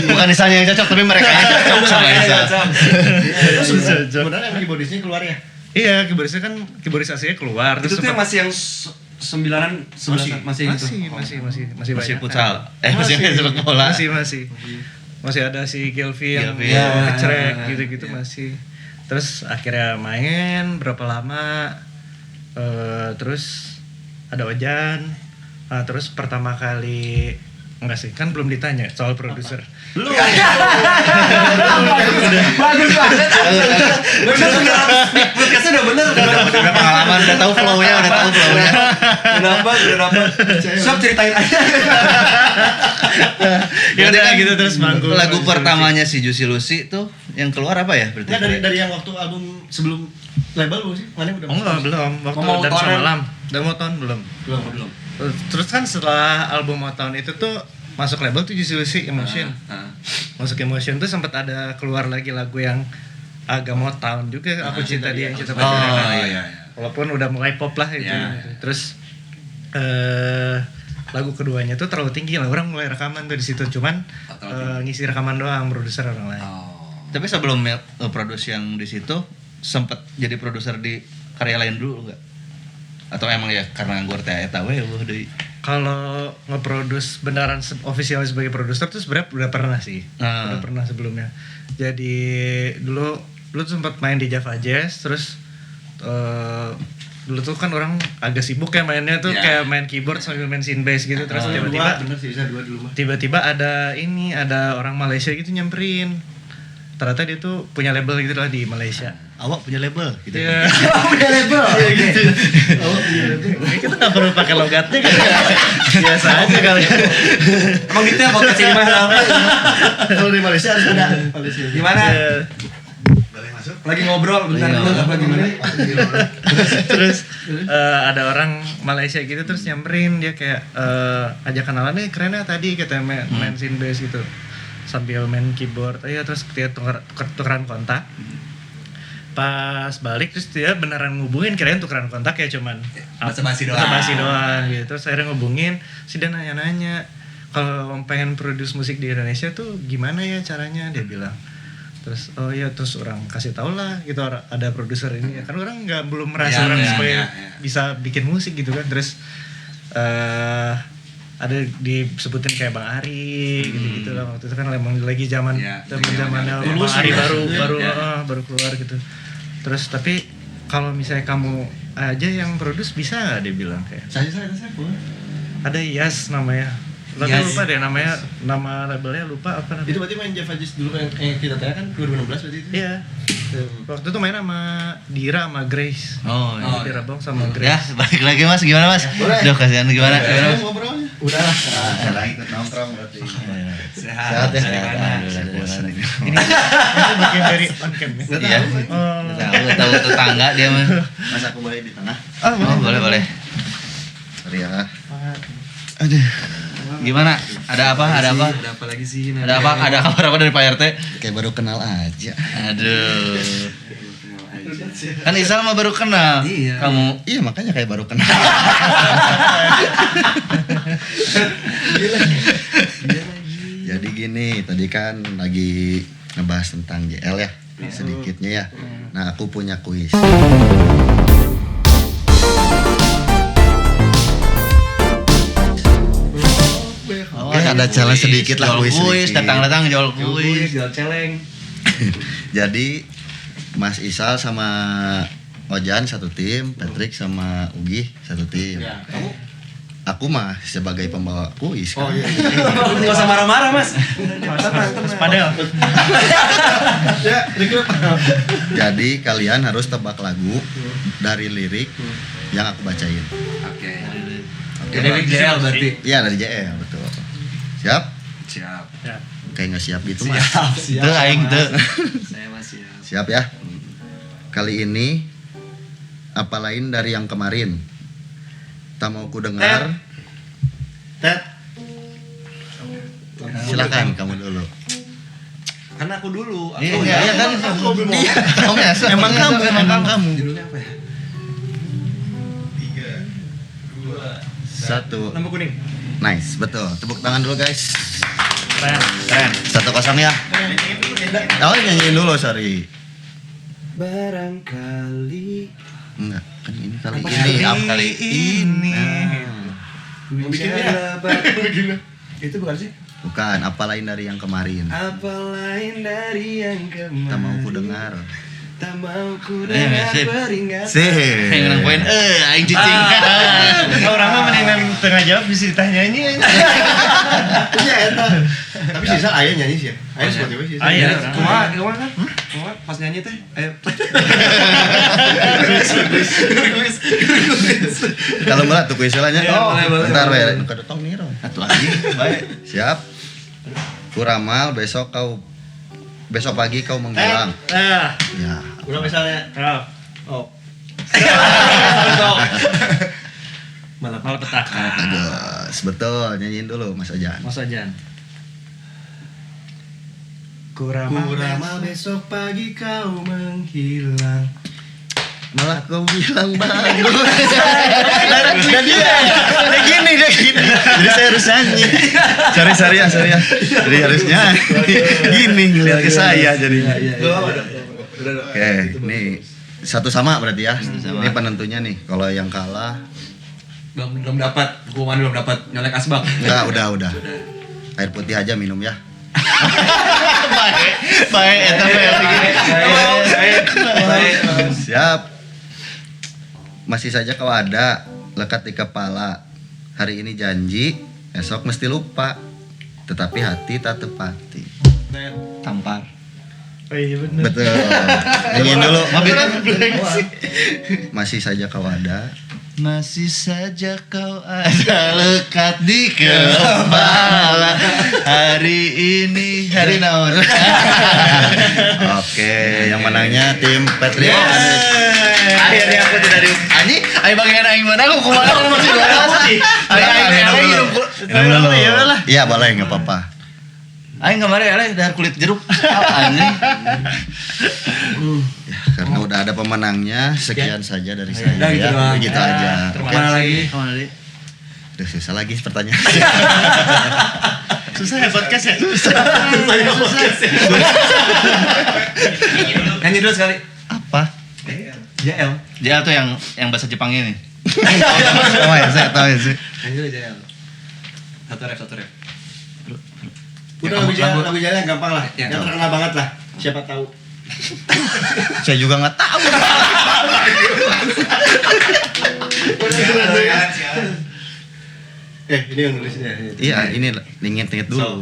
Bukan Isanya yang cocok tapi mereka yang cocok sama Isa. Terus Cocok. sebenarnya yang keyboardisnya keluar ya? Iya, keyboardisnya kan keyboardis aslinya keluar. Itu tuh yang sempat- masih yang sembilanan sebelas masih gitu. masih Masih banyak. futsal. Masih sepak bola. Masih ada si Gilvi yang Gilvi, ya. ngecrek gitu-gitu masih. Terus akhirnya main berapa lama, terus ada Ojan. Nah, terus pertama kali enggak sih, kan belum ditanya soal produser. Lu. Bagus banget. Podcastnya udah bener. Udah pengalaman, udah tahu flow-nya. Udah dapat. Sok ceritain aja. Ya udah gitu terus manggung. Lagu pertamanya si Juicy Lucy tuh yang keluar apa ya berarti? Enggak dari yang waktu album sebelum label belum sih? Mana udah? Oh enggak, belum. Waktu Mau dan tahun malam. Dan mau tahun belum. Belum. Terus kan setelah album Motown itu tuh masuk label tuh Juicy Lucy Emotion. Masuk Emotion tuh sempat ada keluar lagi lagu yang agak Motown juga, Aku Cinta Dia yang Cinta Pacaran. iya. Walaupun udah mulai pop lah itu. Iya. Terus lagu keduanya tuh terlalu tinggi lah, orang mulai rekaman tuh di situ, cuman ngisi rekaman doang, produser orang lain. Tapi sebelum produce yang di situ sempet jadi produser di karya lain dulu nggak? Atau emang ya karena gue eta we deui. Kalau nge-produce beneran official sebagai produser tuh sebenarnya udah pernah sih. Udah pernah sebelumnya. Jadi dulu sempat main di Java Jazz, terus dulu tuh kan orang agak sibuk ya mainnya tuh kayak main keyboard sambil main synth bass gitu, terus tiba-tiba bener sih, bisa dua dulu mah. tiba-tiba ada orang Malaysia gitu nyamperin. Ternyata dia tuh punya label gitu lah di Malaysia. Awak punya label gitu. Iya. Punya label. Iya gitu. Kita nggak perlu pakai logatnya kan. Biasa aja kali. Emang gitu ya podcast ini mah. Kalau di Malaysia harus ada. Malaysia. Gimana? Boleh masuk? Lagi ngobrol bentar dulu apa gimana? Terus ada orang Malaysia gitu terus nyamperin, dia kayak ajak kenalan nih, keren ya tadi katanya main synth bass gitu sambil main keyboard. Terus dia tukeran kontak. Pas balik terus dia beneran ngubungin, kirain tukeran kontak ya cuman Basa-basi doang. basa-basi doang gitu. Terus akhirnya ngubungin, si dia nanya-nanya kalau pengen produce musik di Indonesia tuh gimana ya caranya, dia bilang. Terus oh iya, terus orang kasih tau lah gitu ada produser ini ya, kan orang belum merasa orang supaya bisa bikin musik gitu kan. Terus ada disebutin kayak Bang Ari gitu-gitu lah, waktu itu kan emang lagi zamannya Bang Ari baru keluar gitu. Terus tapi kalau misalnya kamu aja yang produce bisa nggak, dia bilang kayak Saya boleh. ada Yas namanya. Tapi lupa deh nama labelnya, lupa apa namanya. Itu berarti main Java Jazz dulu yang kita tanya kan 2016 berarti itu? Iya. Waktu itu main sama Dira sama Grace. Oh, iya. Dira Bong sama Ya, Grace. balik lagi Mas, gimana Mas? Boleh. Duh, kasihan gimana? Mas? Ngobrolnya. Udah lah. Sekarang ikut nongkrong berarti. Sehat ya. Ini bagian dari on cam ya. Iya. Tahu tetangga dia mah. Mas aku boleh di tengah. Oh, boleh. Sorry ya. Aduh. Gimana? Ada apa? Ada apa lagi sih? Ada apa? Ada kabar apa dari Pak RT? Kayak baru kenal aja. Aduh. Kan Isal mah baru kenal. Iya. Kamu Iya makanya kayak baru kenal. Jadi gini, tadi kan lagi ngebahas tentang JL ya, sedikitnya ya. Nah aku punya kuis. Oke, ada challenge sedikit lah, kuis. kuis sedikit. Datang jual kuis. Jual celeng. Jadi Mas Isal sama Ojan satu tim, Patrick sama Ugi satu tim. Ya, kamu Aku mah sebagai pembawa kuis kan. Enggak usah marah-marah, Mas. Padahal ya, rekrut. Jadi kalian harus tebak lagu dari lirik yang aku bacain. Oke. Dari JL berarti. Iya dari JL betul. Siap? Siap. Kayak nggak siap gitu mas. Itu aing teu. Saya masih siap. Siap ya. Kali ini apa lain dari yang kemarin? Tak mau ku dengar. Ted. Silakan kamu dulu. Kan aku dulu. Iya kan. Kamu ya, emang kamu. Judulnya apa ya? 1. Lampu kuning. Nice, betul. Tepuk tangan dulu guys. Keren. Keren. 1-0 ya. Oh nyanyiin dulu, sorry. Barangkali Enggak, kan ini kali ini. Kali ini. bicara itu bukan sih? Bukan, apa lain dari yang kemarin. Apa lain dari yang kemarin? Tak mau ku dengar. Tak mau ku dengar sip. peringatan. Sih. Yang poin aing cicing. Orang mah mendingan tengah jawab bisa ditanya ini. Iya eta. Tapi sisa aya nyanyi sih ya. Aya Spotify sih. Aya. Kumaha kan? Kumaha pas nyanyi teh? Ayo. Kalau malah tuh istilahnya. Iya, boleh. Bentar we, kedotong nih Ron. Satu lagi, baik. Siap. Ku ramal besok pagi kau menghilang. Ya. Udah misalnya. Oh. Malah petaka. Bagus, betul. Nyanyiin dulu Mas Ajan. Mas Ajan. Kurama besok pagi kau menghilang. Malah kau bilang bagus. Dan dia gini. Jadi saya harus nyanyi. Sorry ya. Jadi harus nyanyi. Gini ngeliat ke saya jadinya. Oke, nih 1 sama berarti ya. Ini penentunya nih. Kalau yang kalah, Belum dapat, hukuman belum dapat nyolek asbak. enggak udah. Air putih aja minum ya. Baik, eta begini. Siap. Masih saja kau ada lekat di kepala. Hari ini janji, esok mesti lupa. Tetapi hati tak tepati. Tampar. Oh iya bener. Betul. Nyanyiin dulu. Masih saja kau ada. Masih saja kau ada lekat di kepala. Hari ini hari naon. Oke, yang menangnya tim Patriot. Akhirnya aku tidak di anjing, ayo bagian aing mana aku kumaha aku masih juara sih. Aing Minum dulu. Iya boleh, nggak apa-apa. aing kemarin eleh dari kulit jeruk. Anjing. Ya, karena udah ada pemenangnya, sekian saja dari saya. Udah gitu Ya, doang. begitu aja. Kemana lagi? Kemana lagi? Udah susah lagi pertanyaan. Susah ya podcast ya? Nyanyi dulu sekali. Apa? JL. Dia tuh yang bahasa Jepang ini. Tahu ya, saya tahu ya sih. Nyanyi dulu JL. Satu rap. Udah lagu jalan yang gampang lah. Ya, Yang terkenal banget lah. Siapa tahu. Saya juga nggak tahu. Ini yang nulisnya. Iya, ini inget dulu.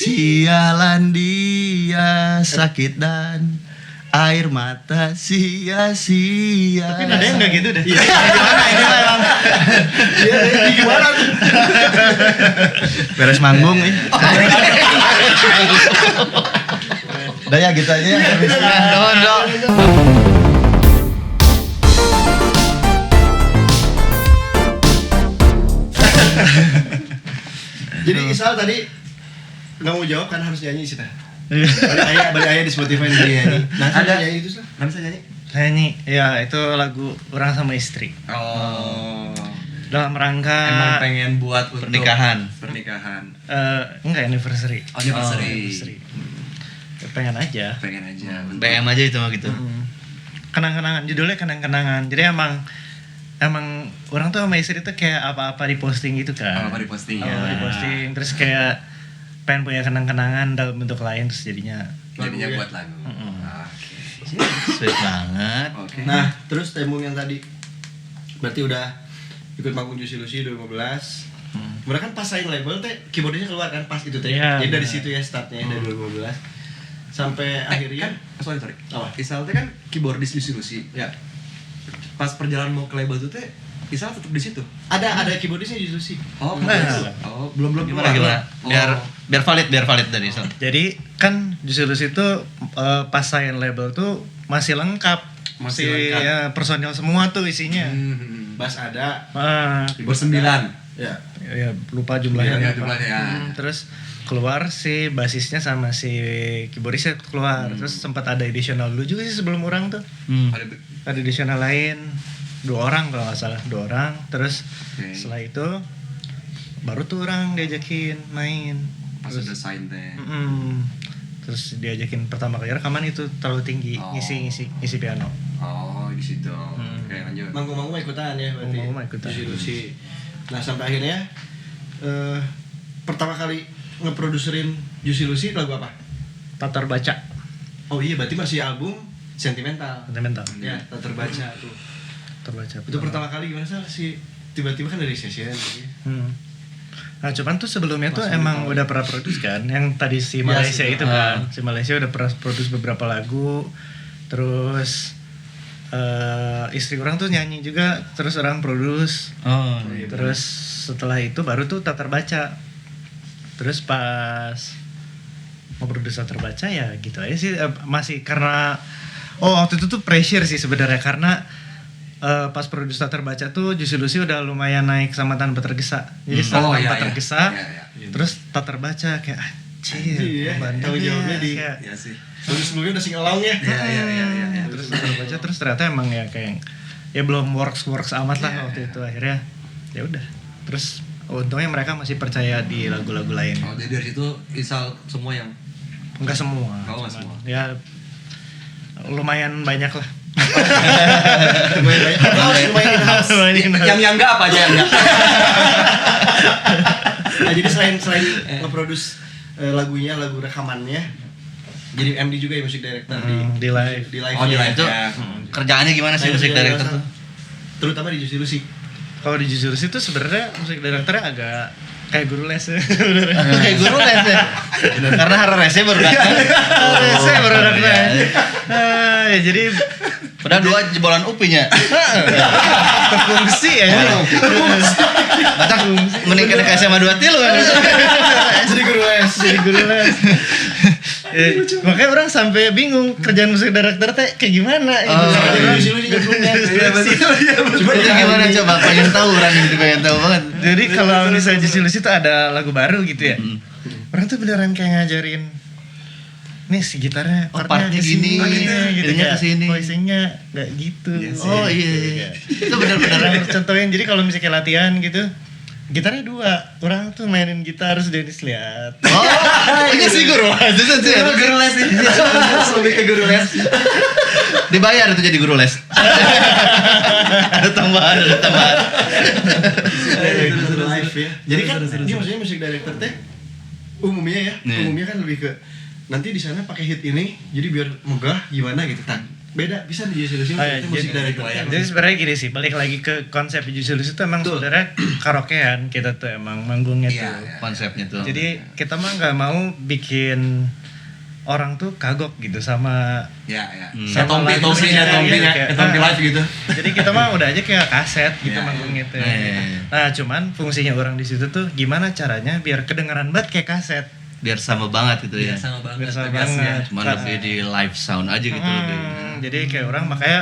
Sialan dia sakit dan air mata sia-sia. Tapi ada yang nggak gitu deh. Gimana ini memang? Iya, gimana tuh? Beres manggung nih. Udah ya gitu aja ya. Jadi Isal tadi nggak mau jawab kan harus nyanyi sih teh. Balik ayah di Spotify nyanyi. Nah, Ada. nyanyi itu sih. Nggak bisa nyanyi? Saya nih, ya itu lagu orang sama istri. Oh. Dalam rangka Emang pengen buat untuk Pernikahan. enggak anniversary. Oh, anniversary. Ya, pengen aja. Pengen aja. BM aja itu mah gitu. Kenang-kenangan, judulnya kenang-kenangan. Jadi emang orang tuh sama istri tuh kayak apa-apa diposting gitu kan. Apa di posting? Apa-apa diposting, terus kayak pengen punya kenang-kenangan dalam bentuk lain, terus jadinya Jadinya Lagu ya? buat lagu. Oke. Sweet banget. Oke. Nah, terus tembung yang tadi berarti udah ikut manggung Juicy Lucy 2015. Mereka kan pas sign label teh keyboardnya keluar kan pas itu teh. Iya, Jadi dari benar. situ ya startnya dari 2015 sampai akhirnya Kan, sorry. Apa? Isal teh kan keyboardis Juicy Lucy. ya Pas perjalanan mau ke label itu teh Isal tetap di situ. ada keyboardisnya Juicy Lucy. Oh, Nah. oh, belum Gimana? Biar valid dari Isal. Jadi kan Juicy Lucy itu pas sign label tuh masih lengkap. Masih Si, lengkap. ya, personil semua tuh isinya. Bass ada. Keyboard 9. Ya. Ya lupa jumlahnya. Iya, berapa. jumlahnya, ya. Terus keluar si basisnya sama si keyboardisnya keluar. Terus sempat ada additional dulu juga sih sebelum orang tuh. Ada Ada additional lain. 2 orang kalau nggak salah, 2 orang. Terus Oke. setelah itu baru tuh orang diajakin main. Pas udah sign teh. Terus diajakin pertama kali rekaman itu terlalu tinggi, Oh. ngisi piano. Oh di situ. Oke lanjut. Manggung-manggung ikutan ya berarti. Manggung ikutan. Juicy. Nah sampai akhirnya pertama kali ngeproduserin Juicy Lucy lagu apa? Tak terbaca, Oh iya berarti masih album Sentimental. sentimental. Ya, tak terbaca tuh. Terbaca. Itu pertama kali gimana sih? Tiba-tiba kan dari session gitu ya. Nah cuman tuh sebelumnya tuh Masih emang tahu. udah pernah produce kan, yang tadi si Ya, Malaysia sih. itu kan, si Malaysia udah pernah produce beberapa lagu, terus istri orang tuh nyanyi juga, terus orang produce, Oh, terus setelah itu baru tuh tak terbaca, terus pas mau produce tak terbaca ya gitu aja sih, masih karena waktu itu tuh pressure sih sebenarnya karena pas produce tak terbaca tuh Juicy Lucy udah lumayan naik sama Tanpa Tergesa. Jadi setelah Oh, Tanpa iya, iya. Tergesa, Iya, terus tak terbaca kayak Anjir ya, bandel tahu ya, jawabnya di- kayak, Iya sih. Sebelum-sebelumnya udah sing along ya. Iya. terus tak terbaca terus ternyata emang ya kayak ya belum works amat lah waktu itu, akhirnya ya udah. Terus untungnya mereka masih percaya di lagu-lagu lain. Oh jadi dari situ Isal semua yang Enggak semua. Oh, nggak cuman semua. Ya lumayan banyak lah. Lumayan in-house. yang enggak apa aja yang enggak. Nah, jadi selain nge-produce lagunya, lagu rekamannya, jadi MD juga ya music director Di live. di live. Oh, di live. itu Ya. kerjaannya gimana sih musik director tuh? Terutama di Juicy Lucy. Kalau di Juicy Lucy itu sebenarnya musik directornya agak kayak guru les ya. Kayak guru les ya. Karena hari resnya baru datang. Saya baru Oh, datang. iya. Ya jadi Padahal 2 jebolan upinya. berfungsi ya. Macam meningkat ke SMA 2 tilu kan. Jadi guru les. Jadi guru les. Ya, makanya orang sampai bingung kerjaan musik director teh kayak gimana. Oh, Jadi iya. Juicy Lucy nyemplungnya. Coba itu gimana coba pengen tahu orang gitu pengen tahu banget. Jadi kalau misalnya Juicy Lucy itu ada lagu baru gitu ya. Orang tuh beneran kayak ngajarin nih si gitarnya partnya kesini, gini, gitu ininya kayak kesini. voicingnya nggak gitu. Oh iya. Itu benar-benar Orang contohin, jadi kalau misalnya latihan gitu gitarnya 2, orang tuh mainin gitar terus Dennis lihat. Oh, ini sih guru. Itu sih guru les ini. Lebih ke guru les. Dibayar itu jadi guru les. Ada tambahan. Guru live ya. Jadi kan dia maksudnya music director teh umumnya ya, Iya. umumnya kan lebih ke nanti di sana pakai hit ini, jadi biar megah gimana gitu kan. Beda bisa di Juicy Lucy musik director. Jadi sebenarnya gini sih, balik lagi ke konsep Juicy Lucy itu emang Betul. sebenarnya karaokean kita tuh emang manggungnya Iya, tuh. iya. Konsepnya tuh. Jadi kita mah nggak mau bikin orang tuh kagok gitu sama Ya. Sama Kayak lagu Tompi-nya, musiknya, kayak kayak- Tompi live gitu. jadi kita mah udah aja kayak kaset gitu Iya, manggung gitu. Iya. Nah cuman fungsinya orang di situ tuh gimana caranya biar kedengeran banget kayak kaset. Biar sama banget gitu ya. Sama banget. Biar sama tegasnya. banget. Cuman lebih di live sound aja gitu lebih. Jadi kayak makanya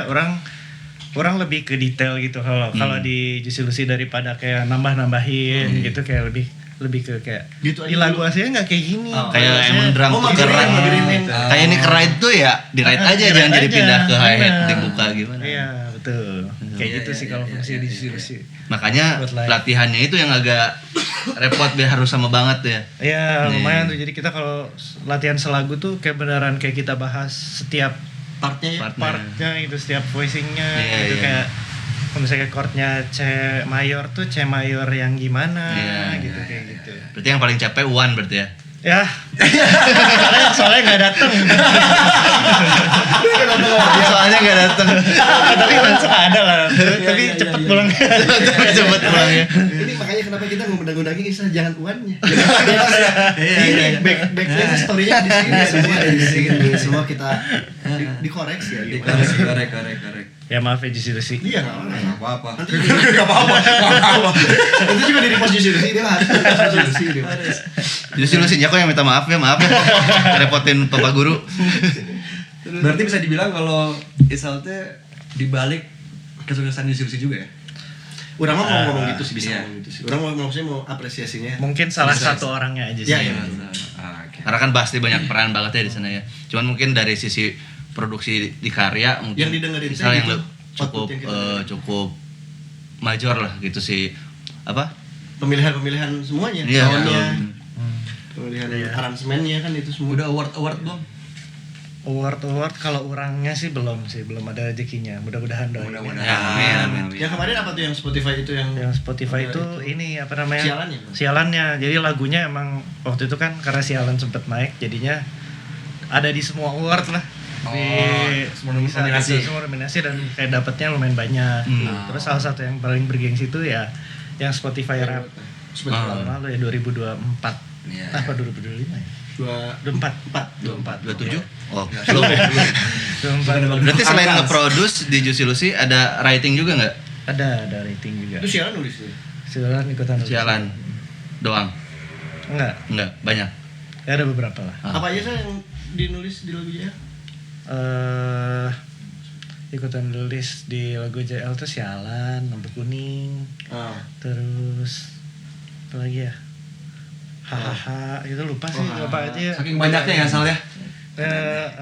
orang lebih ke detail gitu kalau di Juicy Lucy daripada kayak nambah-nambahin gitu, kayak lebih ke kayak Gitu aja di lagu dulu. aslinya nggak kayak gini. Kayak emang drum tuh magerimin, keren. magerimin. Kayak ini ke ride tuh ya, di ride aja Di jangan ride jadi aja, pindah ke hi hat bener. dibuka gimana. Iya betul. Kayak gitu sih kalau fungsi di Juicy Lucy. Makanya Buat live. pelatihannya itu yang agak repot biar harus sama banget ya. Iya Nih. lumayan tuh, jadi kita kalau latihan selagu tuh kayak beneran kayak kita bahas setiap Partnya ya. partnya itu, setiap voicingnya Iya, gitu, iya. kayak kalau misalnya chordnya C mayor tuh C mayor yang gimana Iya, gitu kayak gitu. Berarti yang paling capek One berarti ya. Ya, soalnya nggak datang. Soalnya nggak datang. Tapi langsung ada lah. Tapi cepet pulang. Cepet pulangnya. Ini makanya kenapa kita ngundang-undangin istilah jangan uannya. Iya. Back story-nya di sini semua di sini. Semua kita dikoreksi ya. gimana. Korek. Ya maaf ya Juicy Lucy. Iya nggak apa-apa. Apa-apa. Nanti juga di repost Juicy Lucy dia harus Juicy Lucy dia. Justru lusinya kok yang minta maaf ya repotin Bapak Guru. Berarti bisa dibilang kalau Isal teh dibalik kesuksesan Juicy juga ya? Urang mah mau ngomong gitu sih, bisa Iya. ngomong gitu sih. Urang mau maksudnya mau apresiasinya. Mungkin salah satu orangnya aja sih. Iya, iya. Oke. Karena kan pasti banyak peran banget ya di sana ya. Cuman mungkin dari sisi produksi di karya mungkin Yang didengerin misalnya gitu. cukup Output yang kita dengar. cukup major lah gitu sih. Apa? Pemilihan semuanya, Iya. soundnya, betul. pemilihan aransemennya kan itu semua. Udah award belum? Award kalau orangnya sih belum ada rezekinya. Mudah-mudahan doain. Mudah-mudahan. Ya, amin. Yang kemarin apa tuh yang Spotify itu yang Yang Spotify itu ini apa namanya? Sialannya, Bang? Sialannya. Jadi lagunya emang waktu itu kan karena sialan sempet naik, jadinya ada di semua award lah. Semua nominasi. Semua nominasi dan kayak dapatnya lumayan banyak. Terus salah satu yang paling bergengsi itu ya yang Spotify Rap tahun lalu ya 2024. Iya. Apa 2025 ya? 24. 27? Oh, belum. 24. Berarti selain nge-produce di Juicy Lucy ada writing juga nggak? Ada rating juga. itu sialan nulis tuh. Sialan ikutan nulis. Sialan doang? Enggak, Banyak. ya ada beberapa lah. Apa aja sih yang dinulis di lagunya? Ikutan nulis di lagu JL tuh Sialan, Lampu Kuning, terus apa lagi ya? Hahaha, itu lupa sih apa aja ya. Saking banyaknya ya Sal ya.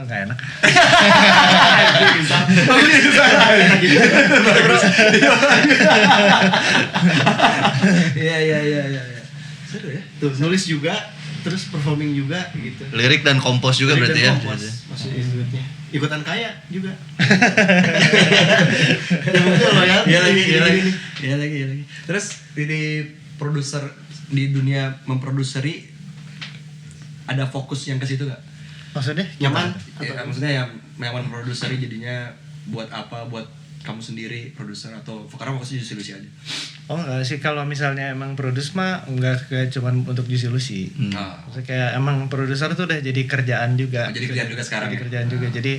Enggak enak. Iya. Seru ya. Tuh nulis juga, terus performing juga gitu. Lirik dan kompos juga Lirik berarti dan ya. kompos, maksudnya duitnya. Ikutan kaya juga. Ya betul loh ya. Iya lagi. Terus di produser di dunia memproduseri ada fokus yang ke situ nggak? Maksudnya Nyaman. Ya, maksudnya yang nyaman produseri jadinya buat apa? Buat kamu sendiri produser atau karena fokusnya Juicy Lucy aja? Oh enggak sih, kalau misalnya emang produce mah enggak kayak cuman untuk Juicy Lucy. Maksudnya kayak emang produser tuh udah jadi kerjaan juga. Oh, jadi kerjaan juga sekarang Jadi ya? kerjaan juga. Jadi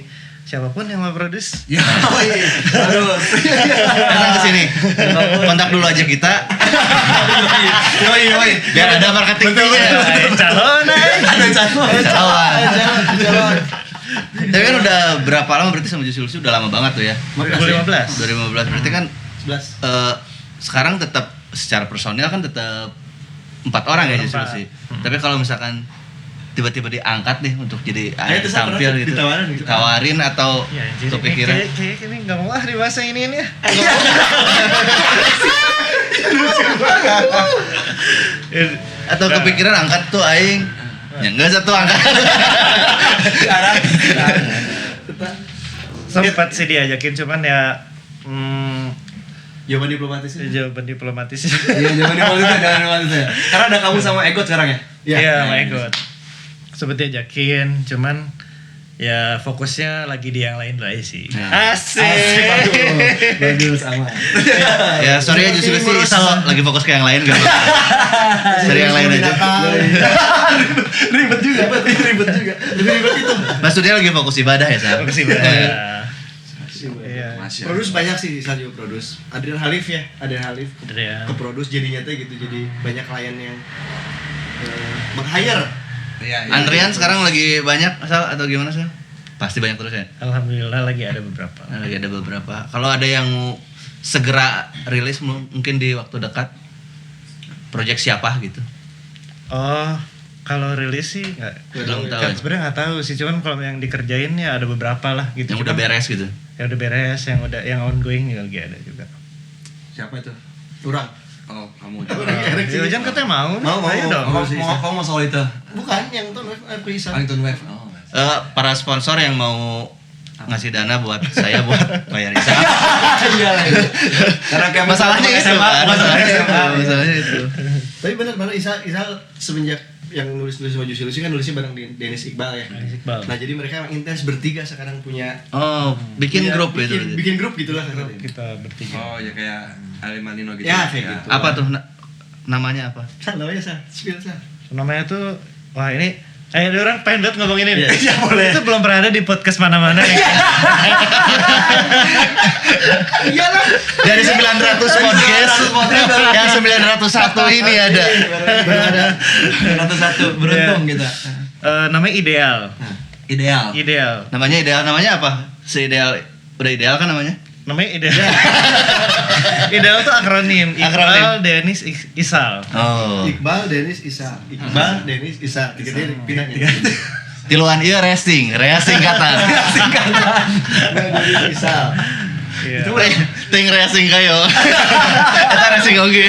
siapapun yang mau produce Ya, harus. Datang ke sini. Kontak dulu aja kita. Yoi. Biar ada marketingnya. calon Calon. Tapi kan udah berapa lama berarti sama Juicy Lucy? Udah lama banget tuh ya. 2015. 2015 berarti kan 11. sekarang tetap secara personil kan tetap 4 orang ya Juicy Lucy. Tapi kalau misalkan tiba-tiba diangkat nih untuk jadi itu saya tampil pernah gitu, ditawarin. atau Ya, jadi kepikiran kayak ini enggak mau di masa ini ya. atau kepikiran angkat tuh aing ya enggak satu angkat. Sempat sih diajakin cuman ya Jawaban diplomatis. jawaban diplomatis. Iya, jangan diplomatis ya. Karena ada kamu sama Egot sekarang ya? Iya, my god. Sempat diajakin, cuman ya fokusnya lagi di yang lain dulu aja sih. Asik. Bagus aman. Ya sorry ya Juicy Lucy lagi fokus ke yang lain gak apa-apa. Cari yang lain aja. Ribet juga. Lebih ribet itu. Maksudnya lagi fokus ibadah ya Sal? Fokus ibadah. Iya. Produce banyak sih Salju produce. Adrian Halif ya, Adrian. ke produce jadinya tuh gitu, jadi banyak klien yang meng-hire. Iya. Antrian sekarang lagi banyak Sal atau gimana Sal? Pasti banyak terus ya? Alhamdulillah lagi ada beberapa. Nah, lagi ada beberapa. Kalau ada yang mau segera rilis mungkin di waktu dekat, project siapa gitu? Oh, kalau rilis sih Belum tahu. kan sebenarnya nggak tahu sih, cuman kalau yang dikerjain ya ada beberapa lah gitu. Yang udah Cuman beres gitu. yang udah beres, yang ongoing juga lagi ada juga. Siapa itu? Turang. Oh, kamu. Ya Ojan katanya mau. Ayo dong. Kamu mau soal itu? Bukan yang tuh Prisa. Angton Wave. Oh. Para sponsor yang mau ngasih dana buat saya buat bayar Isa. Iya lah. Karena kayak Masalahnya itu kan, masalahnya itu. Tapi benar Isa semenjak yang nulis-nulis sama Juicy Lucy kan nulisnya bareng Dennis Iqbal ya. Dennis Iqbal. Nah jadi mereka emang intens bertiga sekarang punya Bikin grup bikin, itu. bikin grup gitulah sekarang. Kita bertiga. Oh, ya kayak Ali Manino gitu. Ya, kayak gitu. Apa tuh namanya apa? Sal, namanya Sal, spill Sal. Namanya tuh wah ini ada orang pengen banget ngomongin ini. Iya, boleh. Itu belum pernah ada di podcast mana-mana ya. Iyalah. Dari 900 podcast yang 901 ini ada. Baru ada. Satu beruntung kita. Namanya Ideal. Ideal. Ideal. Namanya apa? Seideal udah ideal kan namanya? Namanya Ideal. Ideal tuh akronim. Iqbal, Denis, Isal. Oh. Iqbal, Dennis, Isa. Iqbal, Dennis, Isa. Tiga-tiga pinahnya. Tiluan iya racing kata. Iqbal, Dennis, Isa. Iya. Itu Ting racing kayo. Eta racing oge.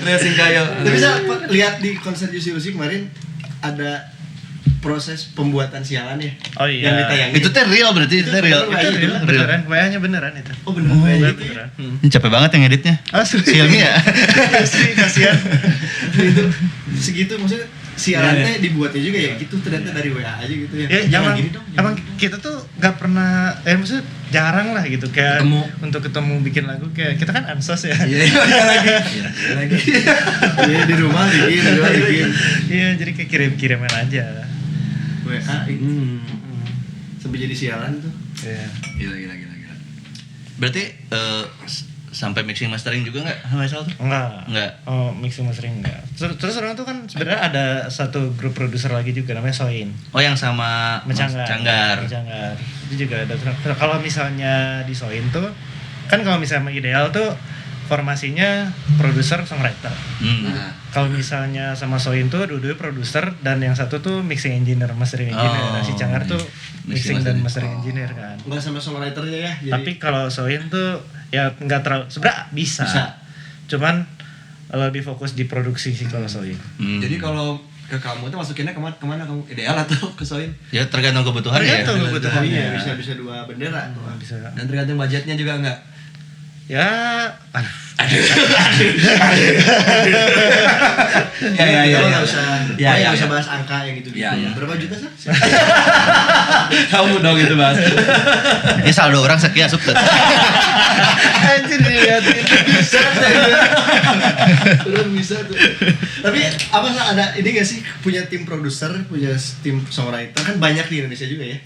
racing kayo. Tapi bisa lihat di konser Juicy Lucy kemarin ada proses pembuatan sialan ya. Oh iya. Yang ditayangin. Itu teh real berarti itu teh real. Itu Itu beneran, WA-nya beneran itu. Oh beneran kayak gitu. Beneran. Ini capek banget yang editnya. Asli. Si Hilmi ya. Asli kasihan. Itu segitu maksudnya sialan Iya, teh dibuatnya juga ya gitu ternyata dari WA aja gitu ya. Ya, Jangan emang, gini dong. emang kita tuh nggak pernah, maksudnya jarang lah gitu kayak Ketemu. untuk ketemu bikin lagu kayak kita kan ansos ya. Iya lagi. Iya di rumah bikin. Iya, jadi kayak kirim-kiriman aja. WA sampai jadi sialan tuh. Iya. Gila. Berarti sampai mixing mastering juga nggak sama Isal tuh? Enggak. Oh, mixing mastering enggak. Terus orang tuh kan sebenarnya ada satu grup produser lagi juga namanya Soin. Oh yang sama Mas Canggar. Mencanggar. Itu juga ada. Kalau misalnya di Soin tuh kan kalau misalnya ideal tuh formasinya produser songwriter. Hmm. Kalau misalnya sama Soin tuh dua-duanya produser dan yang satu tuh mixing engineer, mastering engineer. Oh, Nah, si Canggar tuh mixing mixing dan mastering. mastering engineer kan. Enggak sama songwriternya ya. Jadi Tapi kalau Soin tuh ya nggak terlalu sebenarnya bisa. Cuman lebih fokus di produksi sih kalau Soin. Jadi kalau ke kamu tuh masukinnya kemana kamu? Ideal atau ke Soin? Ya tergantung kebutuhan ya. Tergantung kebutuhan. iya bisa dua bendera tuh. Bisa. Dan tergantung budgetnya juga enggak? Ya, Ya. Enggak usah. Ya, Enggak ya, usah ya. bahas angka yang gitu-gitu. Ya, ya. Berapa juta sih? Kamu dong itu Mas. Ini saldo orang sekian sukses. anjir dilihatin. Belum bisa tuh. Tapi apa sih ada ini gak sih punya tim produser, punya tim songwriter kan banyak di Indonesia juga ya.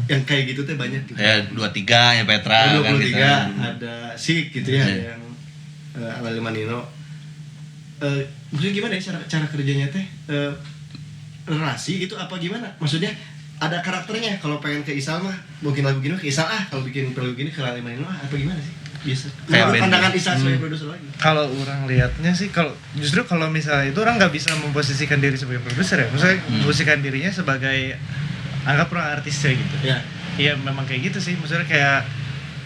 Yang kayak gitu tuh banyak gitu. Ya 23 ya Petra Ada kan 23 gitu. ada Sik gitu ya, Iya. yang Alali Manino. Maksudnya gimana ya cara kerjanya teh? Relasi gitu apa gimana? Maksudnya ada karakternya. Kalau pengen ke Isal mah bikin lagu gini ke Isal kalau bikin lagu gini ke Alali Manino apa gimana sih? Biasa. Kayak Menurut band pandangan gitu. Isal sebagai produser lagi. Kalau orang lihatnya sih justru kalau misalnya itu orang nggak bisa memposisikan diri sebagai produser ya. Maksudnya memposisikan dirinya sebagai anggap orang artis ya gitu. Ya. Iya memang kayak gitu sih. Maksudnya kayak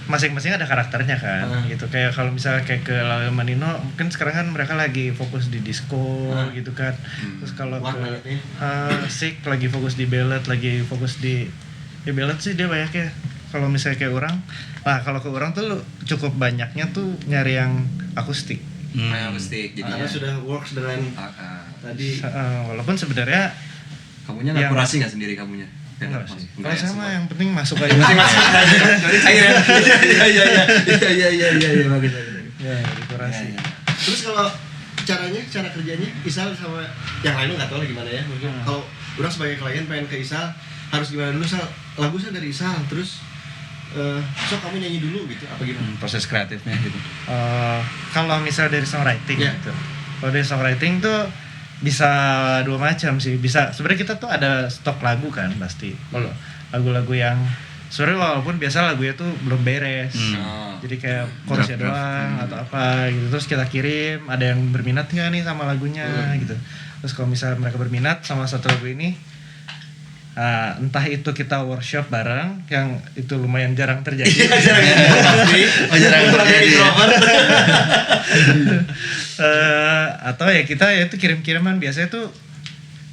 masing-masing ada karakternya kan gitu. Kayak kalau misalnya kayak ke Lale Manino mungkin sekarang kan mereka lagi fokus di disco gitu kan. Terus kalau Wah, ke balladnya. Sik lagi fokus di ballad, lagi fokus di ya ballad sih dia banyak ya. Kalau misalnya kayak orang, nah kalau ke orang tuh cukup banyaknya tuh nyari yang akustik. Akustik jadi. Karena sudah works dengan tadi. Walaupun sebenarnya Kamunya Yang- nggak kurasi nggak sendiri kamunya? enggak sih. Enggak Kalau ya, sama semua. yang penting masuk aja. Jadi cair ya. Iya bagus. Ya, dekorasi. Terus kalau cara kerjanya Isal sama yang lain nggak tahu lah gimana ya. Mungkin kalau orang sebagai klien pengen ke Isal harus gimana dulu Sal? Lagu Sal dari Isal terus so kamu nyanyi dulu gitu apa gimana? Proses kreatifnya gitu. Kalau misalnya dari songwriting Ya. gitu. Kalau dari songwriting tuh bisa dua macam sih. Bisa sebenarnya kita tuh ada stok lagu kan pasti. Kalau lagu-lagu yang sebenarnya walaupun biasa lagunya tuh belum beres. Jadi kayak chorusnya Draft-draft. doang atau apa gitu. Terus kita kirim, ada yang berminat nggak nih sama lagunya gitu. Terus kalau misalnya mereka berminat sama satu lagu ini, entah itu kita workshop bareng, yang itu lumayan jarang terjadi. Oh jarang terjadi. Atau ya kita ya itu kirim-kiriman biasanya tuh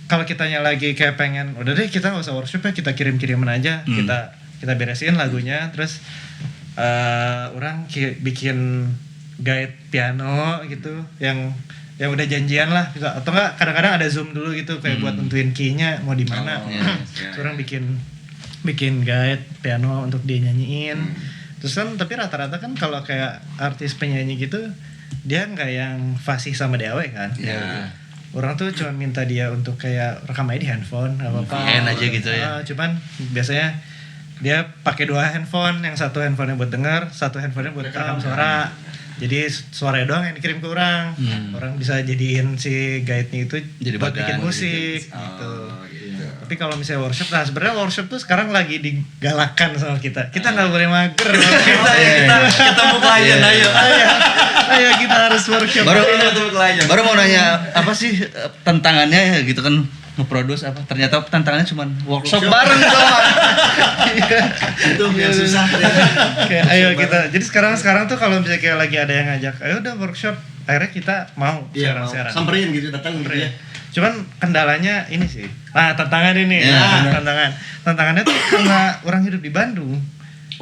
kalau kitanya lagi kayak pengen udah deh kita nggak usah workshop ya kita kirim-kiriman aja kita beresin lagunya terus orang bikin guide piano gitu yang udah janjian lah gitu. Atau enggak kadang-kadang ada zoom dulu gitu kayak buat nentuin key-nya mau di mana. Terus orang bikin guide piano untuk dia nyanyiin. Terus kan tapi rata-rata kan kalau kayak artis penyanyi gitu dia nggak yang fasih sama DAW kan. Orang tuh cuma minta dia untuk kayak rekam aja di handphone nggak apa-apa. VN aja gitu ya. Cuman biasanya dia pakai 2 handphone, yang satu handphonenya buat denger, satu handphonenya buat rekam suara. Jadi suaranya doang yang dikirim ke orang. Orang bisa jadiin si guide-nya itu Jadi buat bagan bikin musik gitu. Tapi kalau misalnya workshop, nah sebenarnya workshop tuh sekarang lagi digalakan sama kita. Kita nggak boleh mager. Kita ketemu klien ayo. Ayo kita harus workshop. Baru Ketemu klien. baru mau nanya apa sih tantangannya ya gitu kan ngeproduce apa ternyata tantangannya cuma workshop bareng doang. Itu yang susah ternyata. Kayak ayo kita. Jadi sekarang tuh kalau misalnya kayak lagi ada yang ngajak, ayo udah workshop, akhirnya kita mau Iya, mau sekarang. samperin gitu, datang gitu ya. Cuman kendalanya ini sih. Nah, tantangan ini. Ya, Tantangannya tuh karena orang hidup di Bandung.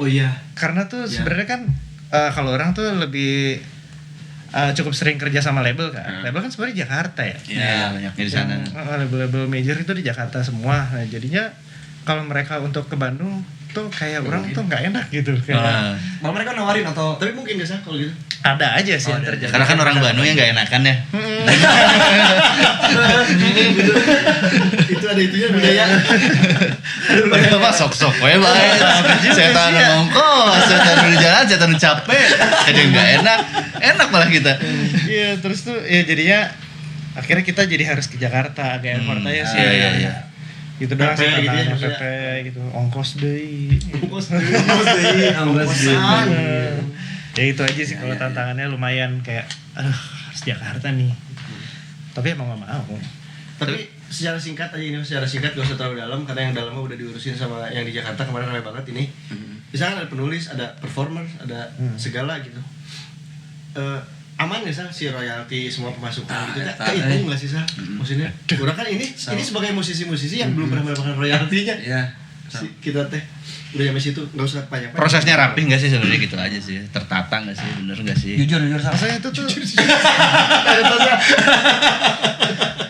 Oh iya. Karena tuh sebenarnya kan kalau orang tuh lebih cukup sering kerja sama label kan. Label kan sebenarnya di Jakarta ya. Iya, banyaknya di sana. Label-label major itu di Jakarta semua. Nah, jadinya kalau mereka untuk ke Bandung tuh kayak orang tuh nggak enak gitu. Kayak Malah mereka nawarin atau Tapi mungkin gak sih kalau gitu? ada aja sih yang terjadi. Karena kan orang Bandung yang nggak enakan ya. Itu ada itunya budaya. Padahal mah sok-sok we bae. Setan ngongkos, setan di jalan, setan capek. Jadi nggak enak. Enak malah kita. Iya, terus tuh ya jadinya akhirnya kita jadi harus ke Jakarta, agak effort aja sih. Iya. Gitu doang sih PP gitu ya, tantangannya, maksudnya. PP gitu, ongkos deui. Ongkosan. Ya itu aja sih kalau tantangannya lumayan kayak aduh harus Jakarta nih. Tapi emang gak mau. Tapi secara singkat aja ini, secara singkat gak usah terlalu dalam karena yang dalamnya udah diurusin sama yang di Jakarta kemarin ramai banget ini. Misalkan ada penulis, ada performer, ada segala gitu. Aman ya Sah si royalti semua pemasukan gitu? Kehitung nggak sih Sah? Maksudnya, kurang kan ini sebagai musisi-musisi yang belum pernah mendapatkan royaltinya. Iya. Kita teh udah sampai situ nggak usah panjang-panjang. Prosesnya rapi nggak sih sebenarnya gitu aja sih. Tertata nggak sih, bener nggak sih? Jujur sama. Rasanya itu tuh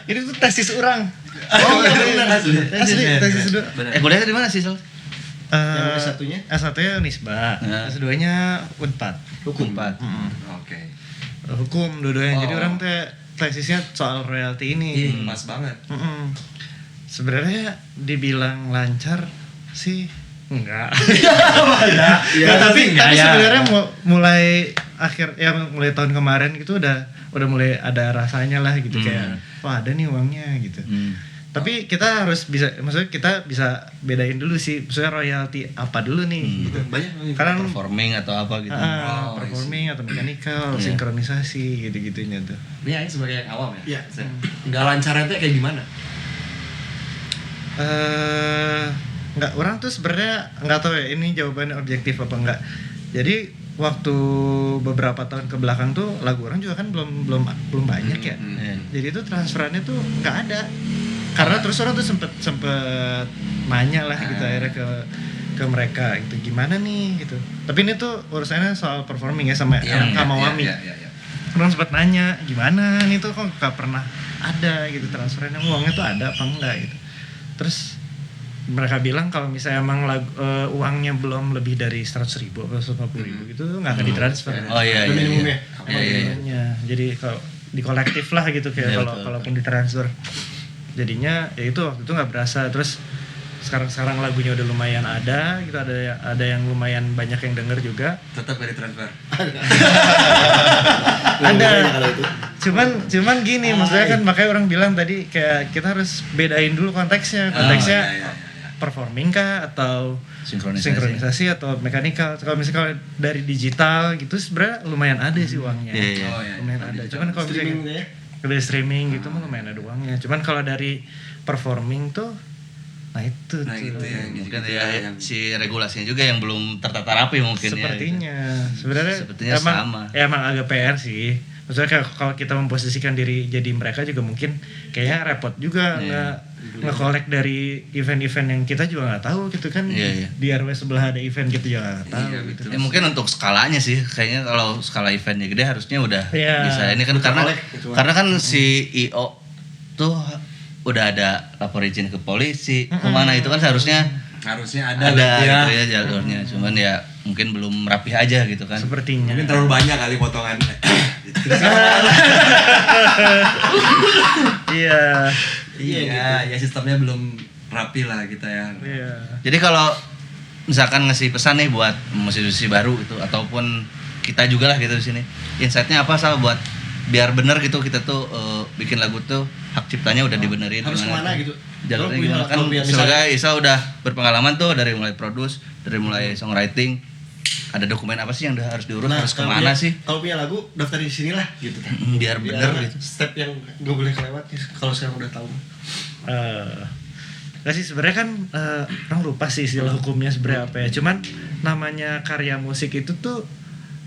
ini tuh tesis orang. Oh iya benar asli. Asli tesis dulu. Kuliahnya di mana sih, Sol? Yang S1-nya? S1-nya Unisba, Nah. S2-nya Unpad. Hukum. Oke. Hukum dua-duanya. Jadi Oh. orang tesisnya soal royalti ini. Pas banget. Sebenarnya dibilang lancar sih enggak. Ya, tapi ya. sebenarnya mulai mulai tahun kemarin gitu udah mulai ada rasanya lah gitu kayak wah ada nih uangnya gitu. Tapi kita harus maksudnya kita bisa bedain dulu sih maksudnya royalti apa dulu nih gitu. Banyak Karena Performing atau apa gitu. performing atau mechanical, sinkronisasi gitu-gitunya tuh. Ini Aing sebagai yang awam ya. Iya. Nggak lancarnya tuh kayak gimana? Nggak, orang tuh sebenarnya nggak tahu ya ini jawabannya objektif apa enggak. Jadi waktu beberapa tahun ke belakang tuh lagu orang juga kan belum banyak ya. Jadi itu transferannya tuh nggak ada. Karena terus orang tuh sempet nanya lah gitu akhirnya ke mereka gitu gimana nih gitu. Tapi ini tuh urusannya soal performing ya sama Wami. Orang sempet nanya gimana nih tuh kok nggak pernah ada gitu transferannya, uangnya tuh ada apa enggak gitu. Terus mereka bilang kalau misalnya emang uangnya belum lebih dari 100.000 atau 150.000 gitu nggak akan ditransfer. Oh iya. minimumnya. Minimumnya. Jadi kalau di kolektif lah gitu kayak kalaupun ditransfer. Jadinya ya itu waktu itu nggak berasa. Terus sekarang lagunya udah lumayan ada gitu, ada yang lumayan banyak yang denger juga. Tetap dari transfer. Ada. Kalau itu. Cuman gini maksudnya kan makanya orang bilang tadi kayak kita harus bedain dulu konteksnya performing kah atau sinkronisasi atau mekanikal. Kalau misalnya dari digital gitu sebenarnya lumayan ada sih uangnya. Lumayan ada. Cuman kalau misalnya dari streaming gitu mah lumayan ada uangnya. Cuman kalau dari performing tuh nah itu ya mungkin ya si regulasinya juga yang belum tertata rapi mungkin sepertinya. Sebenarnya sama. Emang agak PR sih. Maksudnya kalau kita memposisikan diri jadi mereka juga mungkin kayaknya repot juga nge-collect dari event-event yang kita juga nggak tahu gitu kan. Di RW sebelah ada event gitu juga nggak tahu gitu. Ya mungkin untuk skalanya sih kayaknya kalau skala eventnya gede harusnya udah bisa ini kan karena kan si IO tuh udah ada lapor izin ke polisi kemana itu kan harusnya ada gitu ya jalurnya, cuman ya mungkin belum rapih aja gitu kan. Sepertinya mungkin terlalu banyak kali potongan. Iya, ya sistemnya belum rapi lah kita ya. Jadi kalau misalkan ngasih pesan nih buat musisi baru itu ataupun kita juga lah gitu di sini, insight-nya apa Sal buat biar bener gitu kita tuh bikin lagu tuh hak ciptanya udah dibenerin harus kemana gitu jalurnya gimana kan sebagai Isa udah berpengalaman tuh dari mulai produce dari mulai songwriting ada dokumen apa sih yang harus diurus harus kemana sih kalau punya lagu daftar di sini lah gitu biar bener gitu step yang gak boleh kelewat kalau sekarang udah tahu Nggak sih sebenarnya kan orang lupa sih istilah hukumnya sebenarnya apa ya. Cuman namanya karya musik itu tuh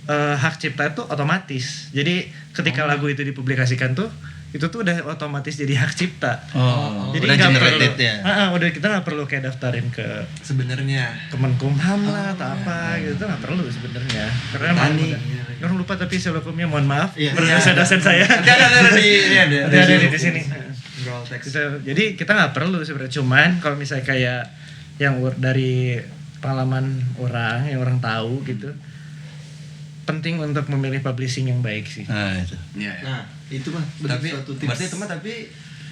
hak cipta itu otomatis. Jadi ketika lagu itu dipublikasikan tuh itu tuh udah otomatis jadi hak cipta. Jadi udah nggak perlu, generated ya. udah kita nggak perlu kayak daftarin ke Sebenarnya Kemenkumham lah atau apa gitu tuh nggak perlu sebenarnya. Karena emang Tani. udah- orang lupa tapi istilah hukumnya mohon maaf. Iya. Dosen saya. nanti ada di ini Ada di sini. Scroll text. Gitu. Jadi kita nggak perlu sebenarnya, cuman kalau misalnya kayak yang dari pengalaman orang yang orang tahu gitu, penting untuk memilih publishing yang baik sih. Nah, itu. Iya. Nah, itu mah Tapi suatu tips. berarti teman tapi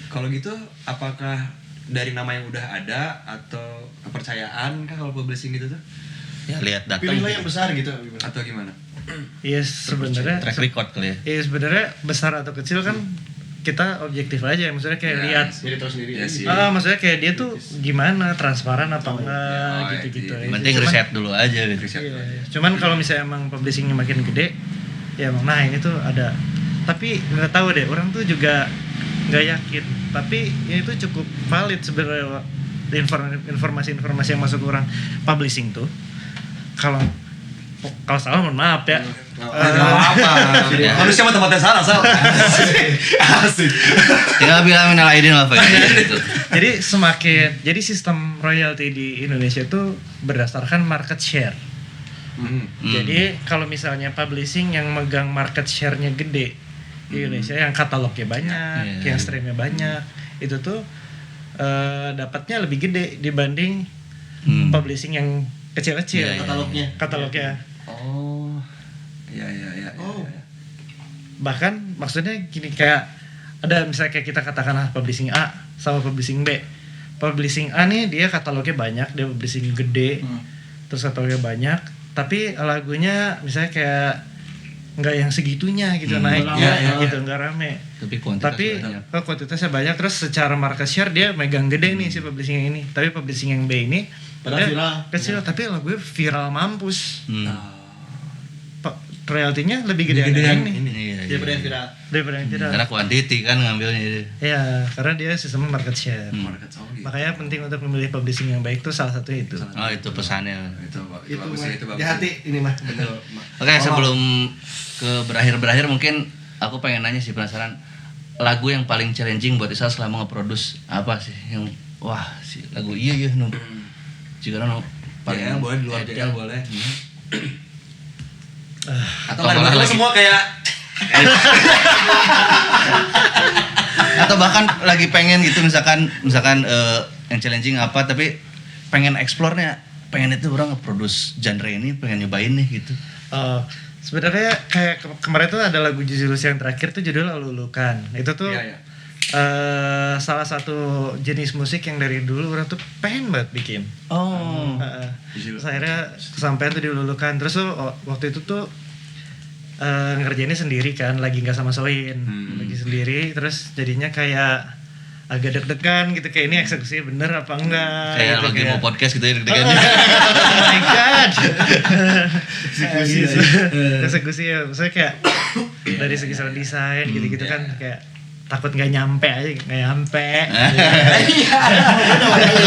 kalau gitu apakah dari nama yang udah ada atau kepercayaan kah kalau publishing gitu tuh Ya lihat datang. pilihlah yang besar gitu. atau gimana? Iya sebenarnya. Track record kali ya. Iya sebenarnya besar atau kecil kan kita objektif aja, maksudnya kayak Ya, lihat. Jadi tahu sendiri. Iya sih. Maksudnya kayak dia tuh gimana, transparan apa enggak Oh, gitu-gitu. iya. aja. Yang penting Cuman- riset dulu aja gitu. Iya, iya. Cuman kalau misalnya emang publishingnya makin gede, ya emang nah ini tuh ada. Tapi nggak tahu deh, orang tuh juga nggak yakin. Tapi ya itu cukup valid sebenarnya informasi-informasi yang masuk ke orang publishing tuh. Kalau salah mohon maaf ya. apa-apa. Manusia mah tempatnya salah, Sal. Asik. Tinggal bilang minal aidin wal faizin gitu. Jadi sistem royalty di Indonesia itu berdasarkan market share. Jadi kalau misalnya publishing yang megang market share-nya gede di Indonesia, yang katalognya banyak, Iya. yang streamnya banyak, itu tuh dapatnya lebih gede dibanding publishing yang kecil-kecil. Iya, iya. Katalognya. Oh. Iya. Oh. Bahkan maksudnya gini, kayak ada misalnya kayak kita katakanlah publishing A sama publishing B. Publishing A nih dia katalognya banyak, dia publishing gede, terus katalognya banyak, tapi lagunya misalnya kayak nggak yang segitunya gitu naiknya Iya. gitu, nggak rame. Tapi kuantitas Tapi banyak. kuantitasnya banyak, terus secara market share dia megang gede nih si publishing yang ini. Tapi publishing yang B ini Padahal dia viral. kecil, tapi lagunya viral mampus. Hmm. Royaltinya lebih gede Lebih gede yang yang ini Iya, iya. Daripada yang viral. daripada yang viral. Karena kuantiti kan ngambilnya. Iya, karena dia sistem market share. Market sound gitu. Makanya penting untuk memilih publishing yang baik tuh salah satu itu. Oh itu pesannya. Itu Itu bagus mah ya, itu bagus. di hati ini mah. Betul. Oke, sebelum ke berakhir mungkin aku pengen nanya sih, penasaran lagu yang paling challenging buat Isal selama nge-produce apa sih yang wah si lagu iya nu jika nu JL boleh di luar JL boleh. Atau Kalau nggak lagi- semua kayak atau bahkan lagi pengen gitu misalkan yang challenging apa tapi pengen explore-nya, pengen itu orang nge-produce genre ini, pengen nyobain nih gitu. Sebenarnya kayak kemarin tuh ada lagu Jujulus yang terakhir tuh judul Lulukan. Itu tuh Iya. salah satu jenis musik yang dari dulu orang tuh pengen banget bikin. Oh. Terus akhirnya kesampaian tuh di Lulukan. Terus tuh waktu itu tuh ngerjainnya sendiri kan, lagi nggak sama Soin, lagi sendiri. Terus jadinya kayak agak deg-degan gitu, kayak ini eksekusi bener apa enggak Kayak gitu, lagi mau podcast gitu ya deg-degan. oh my god. Eksekusi ya, maksudnya kayak dari segi sound design gitu-gitu kan kayak takut nggak nyampe aja, nggak nyampe.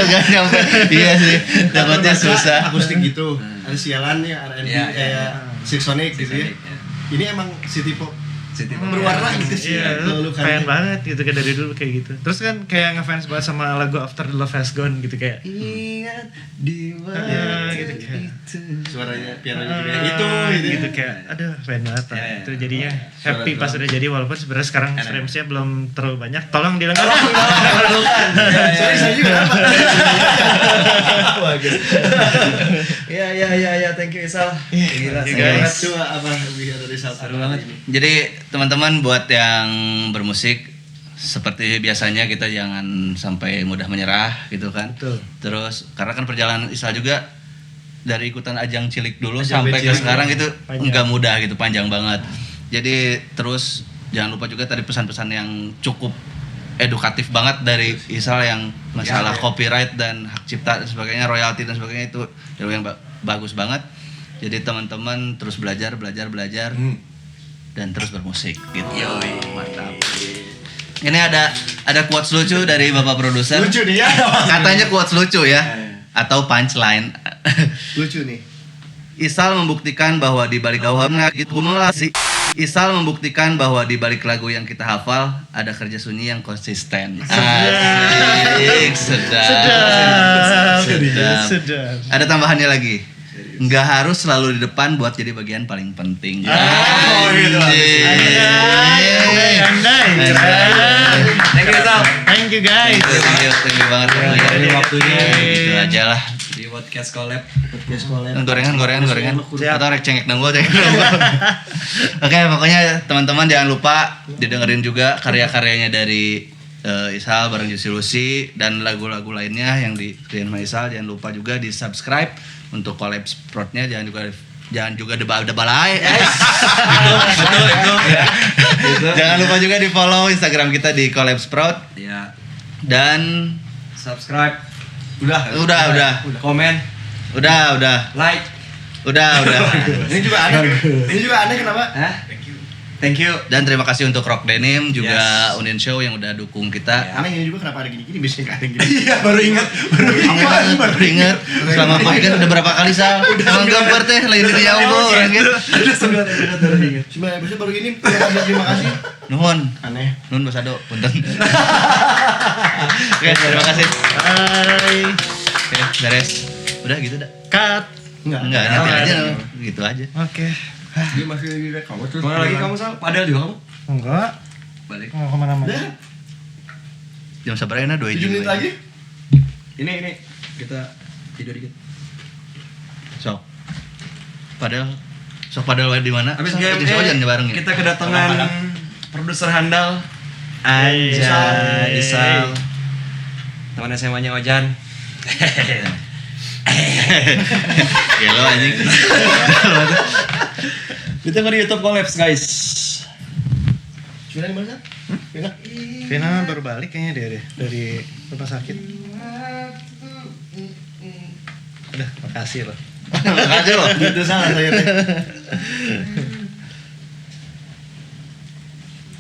Gak nyampe. Iya sih, takutnya susah. Akustik gitu. Ada sialan ya R&B Iya, kayak Six Sonic gitu ya. Ini emang City Pop berwarna gitu sih. Iya, pengen banget gitu kayak dari dulu kayak gitu. Terus kan kayak ngefans banget sama lagu After the Love Has Gone gitu kayak. ingat di Gitu kayak. Suaranya pianonya juga Gitu kayak aduh pengen banget lah. Iya, Itu jadinya Suara happy pas drum. udah jadi, walaupun sebenarnya sekarang streamsnya belum terlalu banyak. Tolong dilengkapi. Sorry saya juga dapat. Iya, thank you Isal. Gila, you, saya guys. Coba apa lebih dari satu Seru banget. Jadi teman-teman buat yang bermusik seperti biasanya kita jangan sampai mudah menyerah gitu kan. Betul. Terus karena kan perjalanan Isal juga dari ikutan ajang cilik dulu Ajang sampai ke cilik, sekarang itu panjang. nggak mudah gitu, panjang banget. Jadi terus jangan lupa juga tadi pesan-pesan yang cukup edukatif banget dari Isal yang masalah copyright dan hak cipta dan sebagainya, royalti dan sebagainya itu yang bagus banget. Jadi teman-teman terus belajar dan terus bermusik gitu. Mantap. Ini ada quotes lucu dari Bapak produser. Lucu nih ya. Katanya quotes lucu ya atau punchline. Lucu nih. Isal membuktikan bahwa di balik kumulasi Isal membuktikan bahwa di balik lagu yang kita hafal ada kerja sunyi yang konsisten. Asik, sedap. Ada tambahannya lagi. Nggak harus selalu di depan buat jadi bagian paling penting. gitu. Andai. Thank you Sal. Thank you guys. Thank you banget Ini waktunya Gitu aja lah. di podcast collab. Gorengan atau rek cengek nanggo cengek nanggo. Oke, pokoknya teman-teman jangan lupa didengerin juga karya-karyanya dari Isal bareng Juicy Lucy dan lagu-lagu lainnya yang di sama Isal. Jangan lupa juga di subscribe untuk collab Sprout-nya, jangan juga debal-debalai. Betul itu. Jangan lupa juga di follow Instagram kita di collab Sprout Ya, dan subscribe. udah. Komen, Udah. like. Ini juga aneh kenapa? Hah? Thank you. Dan terima kasih untuk Rock Denim juga Yes. Unin Show yang udah dukung kita. Aneh ini juga kenapa ada gini-gini biasanya nggak ada yang gini. Iya, baru ingat. Baru ingat selama podcast udah berapa kali Sal? Emang gambar teh lain di Allah orang gitu. Ada 9 episode baru ingat. Cuma episode baru gini terima kasih. Nuhun. Aneh. Nuhun Basado, punten. Oke, terima kasih. Bye. Oke, beres. Udah gitu dah. Cut. Enggak, nanti aja gitu aja. Oke. Dia masih lagi rekam terus. Mana lagi kamu Sal? Padahal juga kamu? Enggak. Balik. Mau kemana-mana. Udah, Jam sabarena 2 7 menit lagi. Ini kita tidur dikit. Sok. Padahal wae di mana? Habis Sok, game besok aja bareng ya. kita kedatangan produser handal Anjay. Isal. Teman SMA-nya Ojan. Gelo anjing. Kita ke YouTube Collabs guys. Cina di mana? Cina. Vina baru balik kayaknya dia deh dari rumah sakit. Udah, makasih loh. Makasih loh. Itu salah saya teh.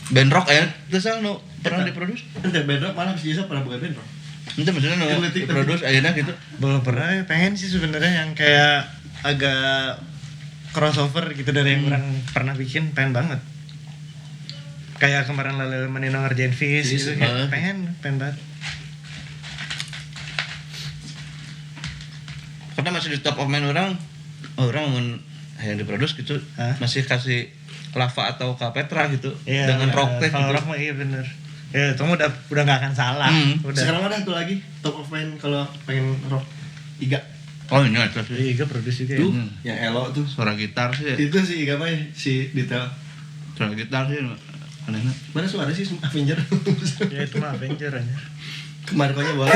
Band rock ya, terus nu pernah diproduksi? Ente bedrock malah bisa pernah buka bedrock. Itu maksudnya nu diproduksi ayeuna gitu. Belum pernah, pengen sih sebenarnya yang kayak agak crossover gitu dari yang orang pernah bikin, pengen banget. Kayak kemarin Lale Manino ngerjain Fish gitu, kayak pengen banget. Karena masih di top of mind orang yang diproduksi gitu, masih kasih lava atau kapetra gitu dengan rock teh. Kalau Gitu. rock mah iya bener. Ya, itu udah nggak akan salah. Udah. Sekarang ada tuh lagi top of mind kalau pengen rock. Iga. Oh ini ada sih. Iya, produksi juga. Tuh, Ya. yang elo tuh. Suara gitar sih. Itu sih Iga mah si detail. Suara gitar sih. Anehnya. Mana suara sih Avenger? Ya itu mah Avenger aja. Kemarin boleh.